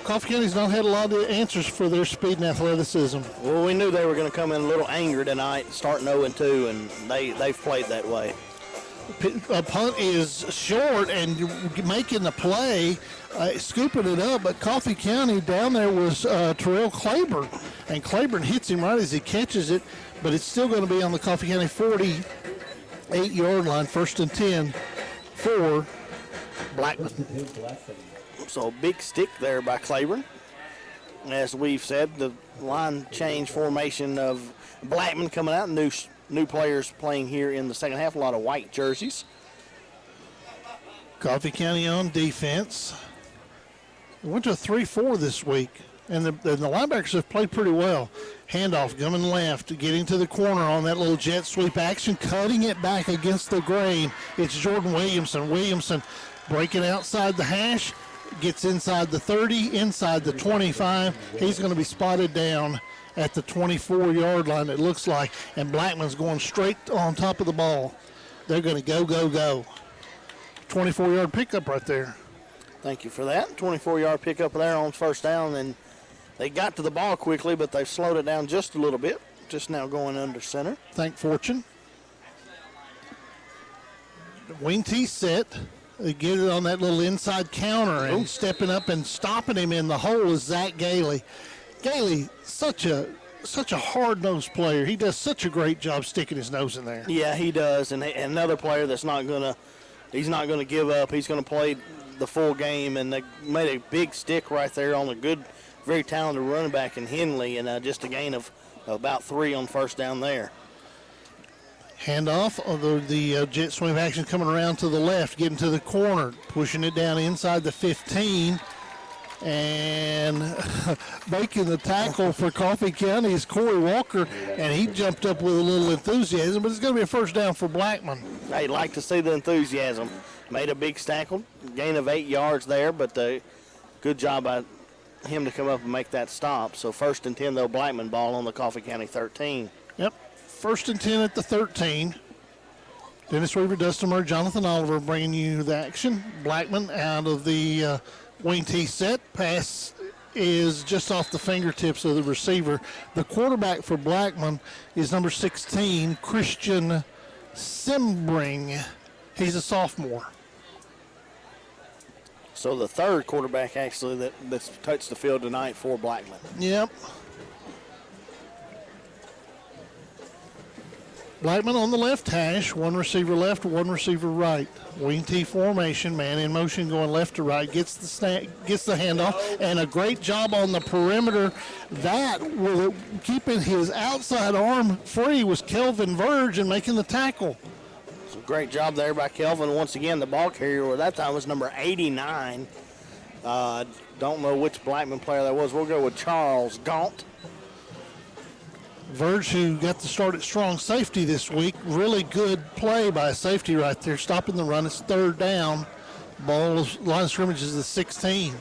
Coffee County's not had a lot of answers for their speed and athleticism. Well, we knew they were going to come in a little angry tonight, starting 0-2, and they've played that way. A punt is short and making the play, scooping it up, but Coffee County down there was Terrell Claiborne, and Claiborne hits him right as he catches it, but it's still going to be on the Coffee County 48-yard line, 1st and 10 for Blackman. So big stick there by Claiborne. As we've said, the line change formation of Blackman coming out, new new players playing here in the second half, a lot of white jerseys. Coffee County on defense. We went to a 3-4 this week, and the linebackers have played pretty well. Handoff coming left, getting to the corner on that little jet sweep action, cutting it back against the grain. It's Jordan Williamson. Williamson breaking outside the hash, gets inside the 30, inside the 25. He's going to be spotted down at the 24-yard line, it looks like, and Blackman's going straight on top of the ball. They're going to go. 24-yard pickup right there. Thank you for that. 24-yard pickup there on first down, and they got to the ball quickly, but they've slowed it down just a little bit. Just now going under center. Thank fortune. Wing T set. They get it on that little inside counter, and stepping up and stopping him in the hole is Zach Gailey. Gailey, such a hard-nosed player. He does such a great job sticking his nose in there. Yeah, he does, and another player that's not gonna give up. He's gonna play the full game, and they made a big stick right there on a good, very talented running back in Henley, and just a gain of about 3 on first down there. Handoff, although the jet sweep action coming around to the left, getting to the corner, pushing it down inside the 15. And making the tackle for Coffee County is Corey Walker, and he jumped up with a little enthusiasm, but it's going to be a first down for Blackman. I'd like to see the enthusiasm. Made a big tackle, gain of 8 yards there, but good job by him to come up and make that stop. So 1st and 10, though, Blackman ball on the Coffee County 13. Yep, 1st and 10 at the 13. Dennis Weaver, Dustin Murray, Jonathan Oliver bringing you the action. Blackman out of the wing T set. Pass is just off the fingertips of the receiver. The quarterback for Blackman is number 16, Christian Simbring. He's a sophomore. So the third quarterback actually that's touched the field tonight for Blackman. Yep. Blackman on the left hash, one receiver left, one receiver right. Wing T formation, man in motion going left to right, gets the handoff, and a great job on the perimeter. That, with keeping his outside arm free, was Kelvin Verge and making the tackle. So great job there by Kelvin. Once again, the ball carrier at that time was number 89. Don't know which Blackman player that was. We'll go with Charles Gaunt. Verge, who got to start at strong safety this week. Really good play by a safety right there, stopping the run. It's 3rd down. Ball line of scrimmage is the 16.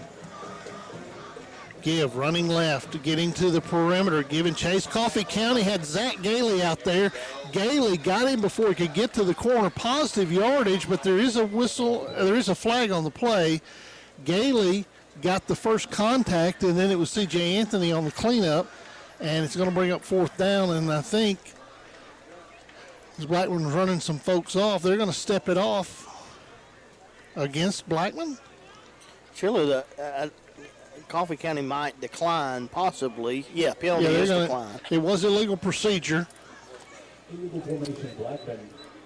Give, running left, getting to the perimeter, giving chase. Coffee County had Zach Gailey out there. Gailey got him before he could get to the corner. Positive yardage, but there is a whistle, there is a flag on the play. Gailey got the first contact, and then it was C.J. Anthony on the cleanup. And it's going to bring up 4th down, and I think as Blackman's running some folks off, they're going to step it off against Blackman. Surely the Coffee County might decline, possibly. Yeah, penalty is decline. It was illegal procedure.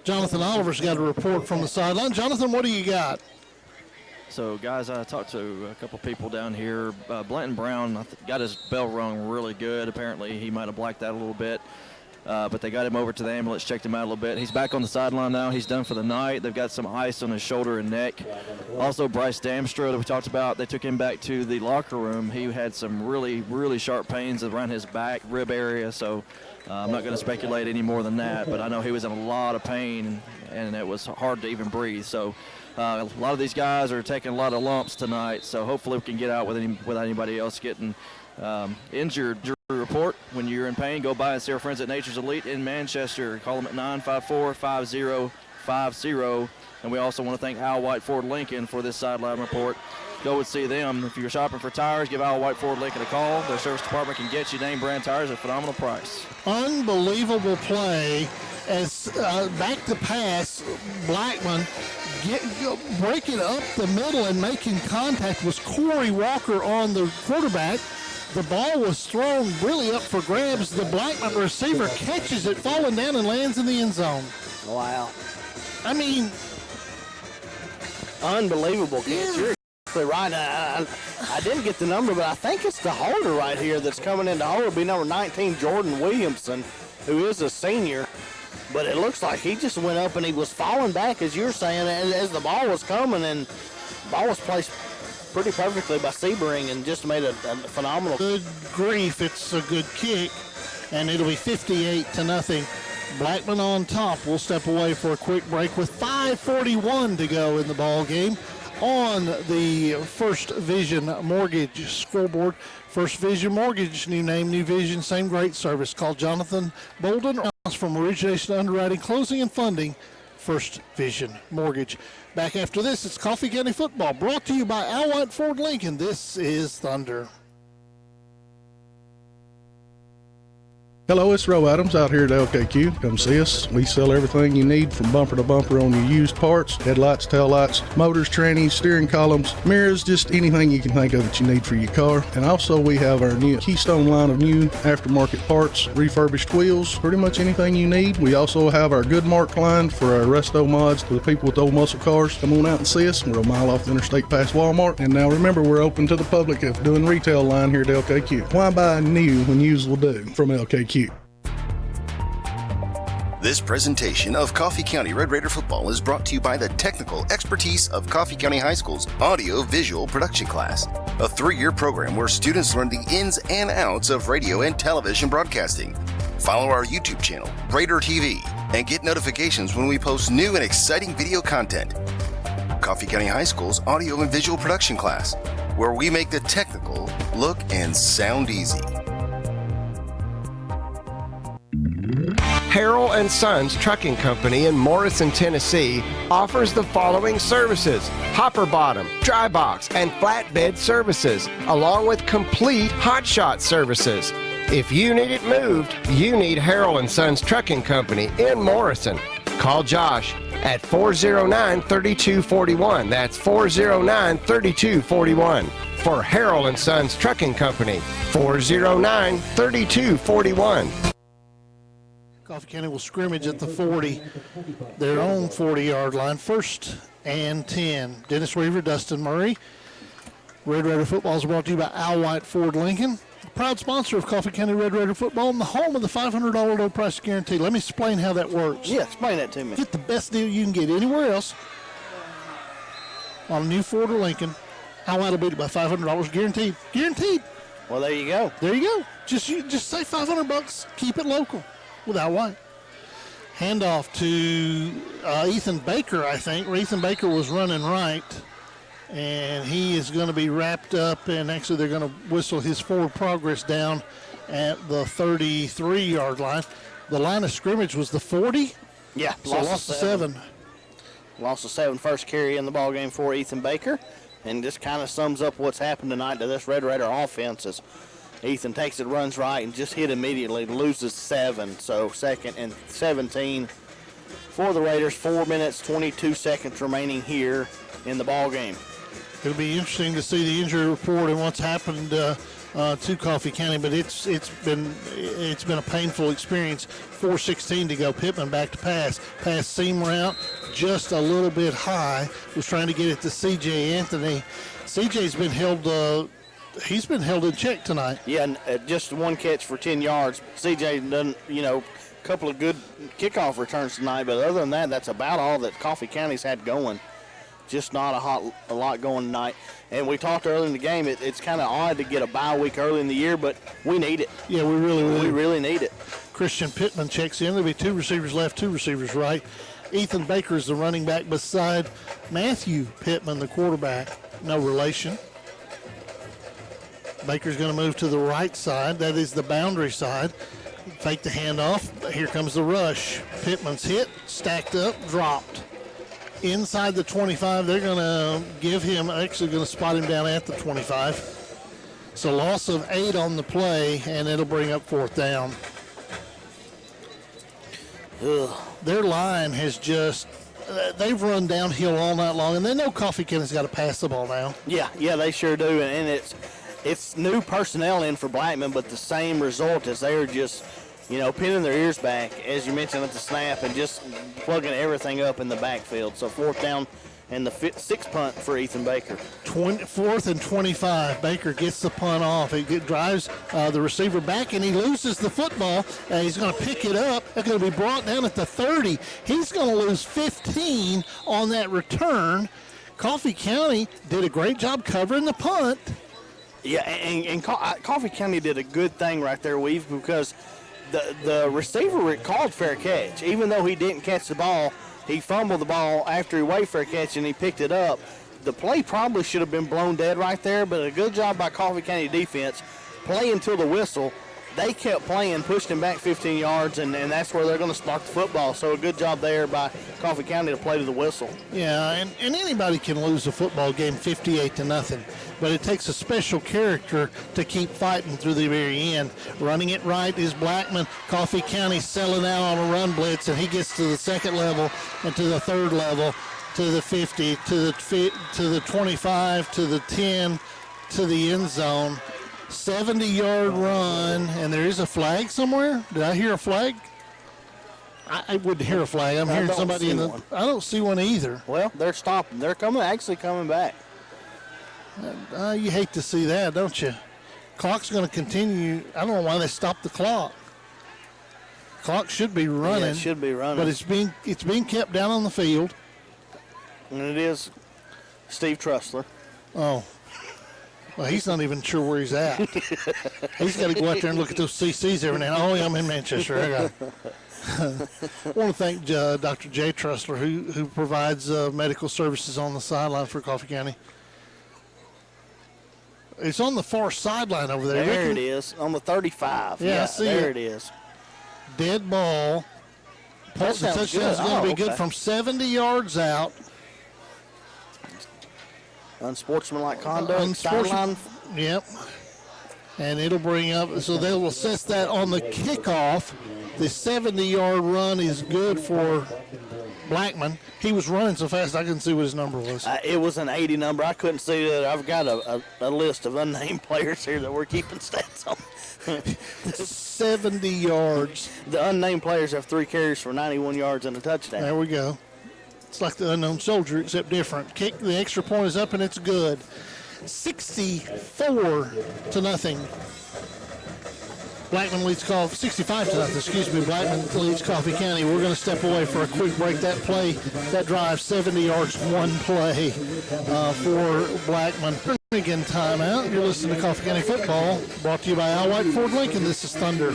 Jonathan Oliver's got a report from the sideline. Jonathan, what do you got? So, guys, I talked to a couple people down here. Blanton Brown got his bell rung really good. Apparently, he might have blacked out a little bit. But they got him over to the ambulance, checked him out a little bit. He's back on the sideline now. He's done for the night. They've got some ice on his shoulder and neck. Also, Bryce Damstra that we talked about, they took him back to the locker room. He had some really, really sharp pains around his back, rib area. So I'm not going to speculate any more than that. But I know he was in a lot of pain, and it was hard to even breathe. So a lot of these guys are taking a lot of lumps tonight. So hopefully we can get out without anybody else getting injured. Report when you're in pain, go by and see our friends at Nature's Elite in Manchester. Call them at 954-5050. And we also want to thank Al White Ford Lincoln for this sideline report. Go and see them. If you're shopping for tires, give Al White Ford Lincoln a call. Their service department can get you name brand tires at a phenomenal price. Unbelievable play as back to pass, Blackman breaking up the middle and making contact was Corey Walker on the quarterback. The ball was thrown really up for grabs. The Blackman receiver catches it, falling down and lands in the end zone. Wow. I mean, unbelievable catch. You're exactly right. I didn't get the number, but I think it's the holder right here that's coming in. The holder will be number 19, Jordan Williamson, who is a senior. But it looks like he just went up and he was falling back, as you were saying, as the ball was coming, and the ball was placed pretty perfectly by Sebring and just made a phenomenal. Good grief, it's a good kick, and it'll be 58-0. Blackman on top. We'll step away for a quick break with 5:41 to go in the ball game on the First Vision Mortgage scoreboard. First Vision Mortgage, new name, new vision, same great service. Call Jonathan Bolden from origination, underwriting, closing, and funding. First Vision Mortgage. Back after this, it's Coffee County Football, brought to you by Al White Ford Lincoln. This is Thunder. Hello, it's Roe Adams out here at LKQ. Come see us. We sell everything you need from bumper to bumper on your used parts, headlights, taillights, motors, trannies, steering columns, mirrors, just anything you can think of that you need for your car. And also we have our new Keystone line of new aftermarket parts, refurbished wheels, pretty much anything you need. We also have our Goodmark line for our resto mods for the people with old muscle cars. Come on out and see us. We're a mile off the interstate past Walmart. And now remember, we're open to the public if doing retail line here at LKQ. Why buy new when used will do from LKQ? This presentation of Coffee County Red Raider football is brought to you by the technical expertise of Coffee County High School's audio-visual production class, a 3-year program where students learn the ins and outs of radio and television broadcasting. Follow our YouTube channel, Raider TV, and get notifications when we post new and exciting video content. Coffee County High School's audio and visual production class, where we make the technical look and sound easy. Harrell and Sons Trucking Company in Morrison, Tennessee offers the following services: hopper bottom, dry box, and flatbed services, along with complete hot shot services. If you need it moved, you need Harrell and Sons Trucking Company in Morrison. Call Josh at 409-3241. That's 409-3241. For Harrell and Sons Trucking Company, 409-3241. Coffee County will scrimmage at the 40, their own 40-yard line. 1st and 10. Dennis Weaver, Dustin Murray. Red Raider football is brought to you by Al White Ford Lincoln, proud sponsor of Coffee County Red Raider football and the home of the $500 low price guarantee. Let me explain how that works. Yeah, explain that to me. Get the best deal you can get anywhere else on a new Ford or Lincoln. Al White will beat it by $500 guaranteed. Guaranteed. Well, there you go. There you go. Just say $500. Keep it local with Al White. Handoff to Ethan Baker, I think. Ethan Baker was running right, and he is going to be wrapped up, and actually they're going to whistle his forward progress down at the 33-yard line. The line of scrimmage was the 40? Yeah, so lost to 7. Lost to 7, first carry in the ball game for Ethan Baker, and just kind of sums up what's happened tonight to this Red Raider offense. Is Ethan takes it, runs right, and just hit immediately, loses 7. So 2nd and 17 for the Raiders. 4 minutes, 22 seconds remaining here in the ball game. It'll be interesting to see the injury report and what's happened to Coffee County, but it's been a painful experience. 4:16 to go. Pittman back to pass seam route, just a little bit high. Was trying to get it to C.J. Anthony. C.J.'s been held. He's been held in check tonight. Yeah, and just one catch for 10 yards. C.J. done, a couple of good kickoff returns tonight, but other than that, that's about all that Coffee County's had going. Just not a lot going tonight. And we talked early in the game, it's kind of odd to get a bye week early in the year, but we need it. Yeah, we really need it. Christian Pittman checks in. There'll be 2 receivers left, 2 receivers right. Ethan Baker is the running back beside Matthew Pittman, the quarterback. No relation. Baker's going to move to the right side. That is the boundary side. Fake the handoff. Here comes the rush. Pittman's hit, stacked up, dropped. Inside the 25, they're going to give him, actually going to spot him down at the 25. So loss of 8 on the play, and it'll bring up 4th down. Their line has just, they've run downhill all night long, and they know Coffee County's got to pass the ball now. Yeah, they sure do, and it's new personnel in for Blackman, but the same result as they're just pinning their ears back, as you mentioned at the snap, and just plugging everything up in the backfield. So 4th down and the 6th punt for Ethan Baker. 4th and 25. Baker gets the punt off. It drives the receiver back, and he loses the football. He's going to pick it up. It's going to be brought down at the 30. He's going to lose 15 on that return. Coffee County did a great job covering the punt. Yeah, and Coffee County did a good thing right there, Weave, because the receiver called fair catch. Even though he didn't catch the ball, he fumbled the ball after he waited for a catch and he picked it up. The play probably should have been blown dead right there, but a good job by Coffee County defense. Play until the whistle. They kept playing, pushed him back 15 yards, and that's where they're going to spark the football. So a good job there by Coffee County to play to the whistle. Yeah, and anybody can lose a football game 58-0, but it takes a special character to keep fighting through the very end. Running it right is Blackman. Coffee County selling out on a run blitz, and he gets to the 2nd level and to the 3rd level, to the 50, to the 25, to the 10, to the end zone. 70-yard run, and there is a flag somewhere. Did I hear a flag? I wouldn't hear a flag. I'm hearing somebody in the. I don't see one either. Well, they're stopping. They're actually coming back. You hate to see that, don't you? Clock's going to continue. I don't know why they stopped the clock. Clock should be running. Yeah, it should be running. But it's being kept down on the field. And it is Steve Trussler. Oh. Well, he's not even sure where he's at. He's got to go out there and look at those CCs every now and then. Oh, yeah, I'm in Manchester. I want to thank Dr. Jay Trussler, who provides medical services on the sideline for Coffee County. It's on the far sideline over there. There it is, on the 35. Yeah, there it is. Dead ball. Touchdown's going to be good from 70 yards out. Unsportsmanlike conduct. Sideline. Yep. And it'll bring up, so they will assess that on the kickoff. The 70-yard run is good for Blackman. He was running so fast I couldn't see what his number was. It was an 80 number. I couldn't see that. I've got a list of unnamed players here that we're keeping stats on. 70 yards. The unnamed players have 3 carries for 91 yards and a touchdown. There we go. It's like the unknown soldier, except different. Kick, the extra point is up, and it's good. 64-0. Blackman leads 65-0. Excuse me. Blackman leads Coffee County. We're going to step away for a quick break. That drive, 70 yards, one play for Blackman. Again, timeout. You're listening to Coffee County Football, brought to you by Al White Ford Lincoln. This is Thunder.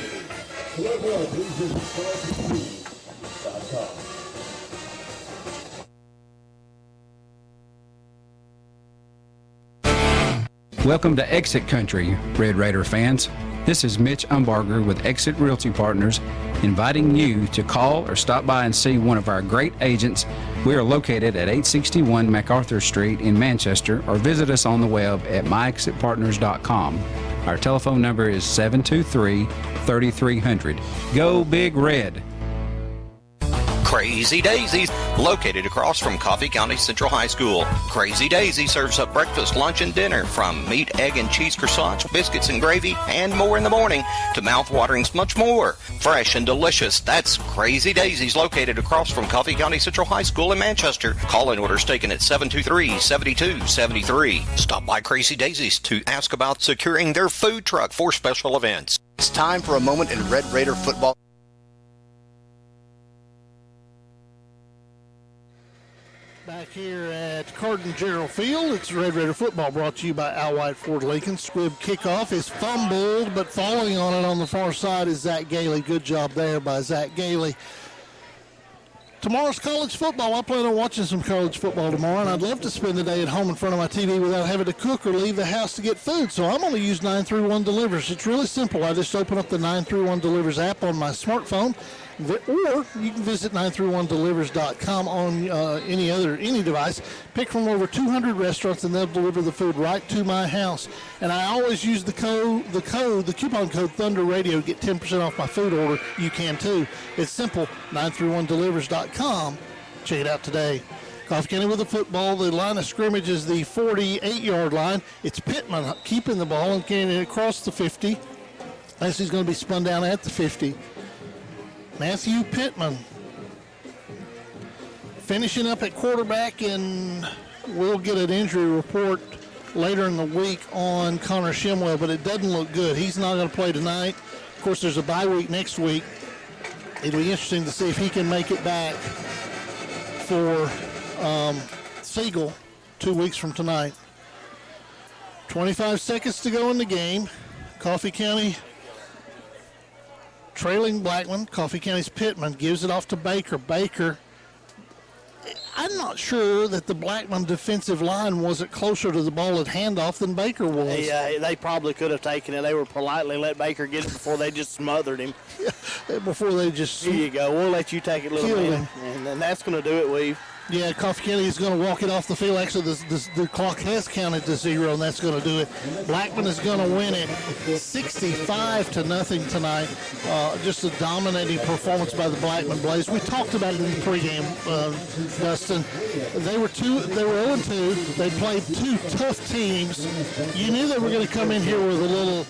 Welcome to Exit Country, Red Raider fans. This is Mitch Umbarger with Exit Realty Partners, inviting you to call or stop by and see one of our great agents. We are located at 861 MacArthur Street in Manchester, or visit us on the web at myexitpartners.com. Our telephone number is 723-3300. Go Big Red! Crazy Daisies, located across from Coffee County Central High School. Crazy Daisy serves up breakfast, lunch, and dinner, from meat, egg, and cheese croissants, biscuits and gravy, and more in the morning, to mouth-waterings, much more. Fresh and delicious. That's Crazy Daisies, located across from Coffee County Central High School in Manchester. Call-in orders taken at 723-7273. Stop by Crazy Daisies to ask about securing their food truck for special events. It's time for a moment in Red Raider football. Back here at Cardin Gerald Field, it's Red Raider football, brought to you by Al White Ford Lincoln. Squib kickoff is fumbled, but falling on it on the far side is Zach Gailey. Good job there by Zach Gailey. Tomorrow's college football. I plan on watching some college football tomorrow, and I'd love to spend the day at home in front of my TV without having to cook or leave the house to get food. So I'm going to use 931 Delivers. It's really simple. I just open up the 931 Delivers app on my smartphone, or you can visit 931delivers.com on any device. Pick from over 200 restaurants, and they'll deliver the food right to my house. And I always use the coupon code Thunder Radio to get 10% off my food order. You can too. It's simple. 931delivers.com. Check it out today. Coffee County with the football. The line of scrimmage is the 48-yard line. It's Pittman keeping the ball and carrying it across the 50. As he's going to be spun down at the 50. Matthew Pittman finishing up at quarterback, and we'll get an injury report later in the week on Connor Shimwell, but it doesn't look good. He's not going to play tonight. Of course, there's a bye week next week. It'll be interesting to see if he can make it back for Siegel 2 weeks from tonight. 25 seconds to go in the game. Coffee County trailing Blackman. Coffee County's Pittman gives it off to Baker. Baker, I'm not sure that the Blackman defensive line wasn't closer to the ball at handoff than Baker was. They probably could have taken it. They were politely let Baker get it before they just smothered him. Before they just... Here you go. We'll let you take it, little man. And then that's going to do it, Weave. Yeah, Coffee County is going to walk it off the field. Actually, the clock has counted to 0, and that's going to do it. Blackman is going to win it 65-0 tonight. Just a dominating performance by the Blackman Blaze. We talked about it in the pregame, Dustin. They were 0-2. They played two tough teams. You knew they were going to come in here with a little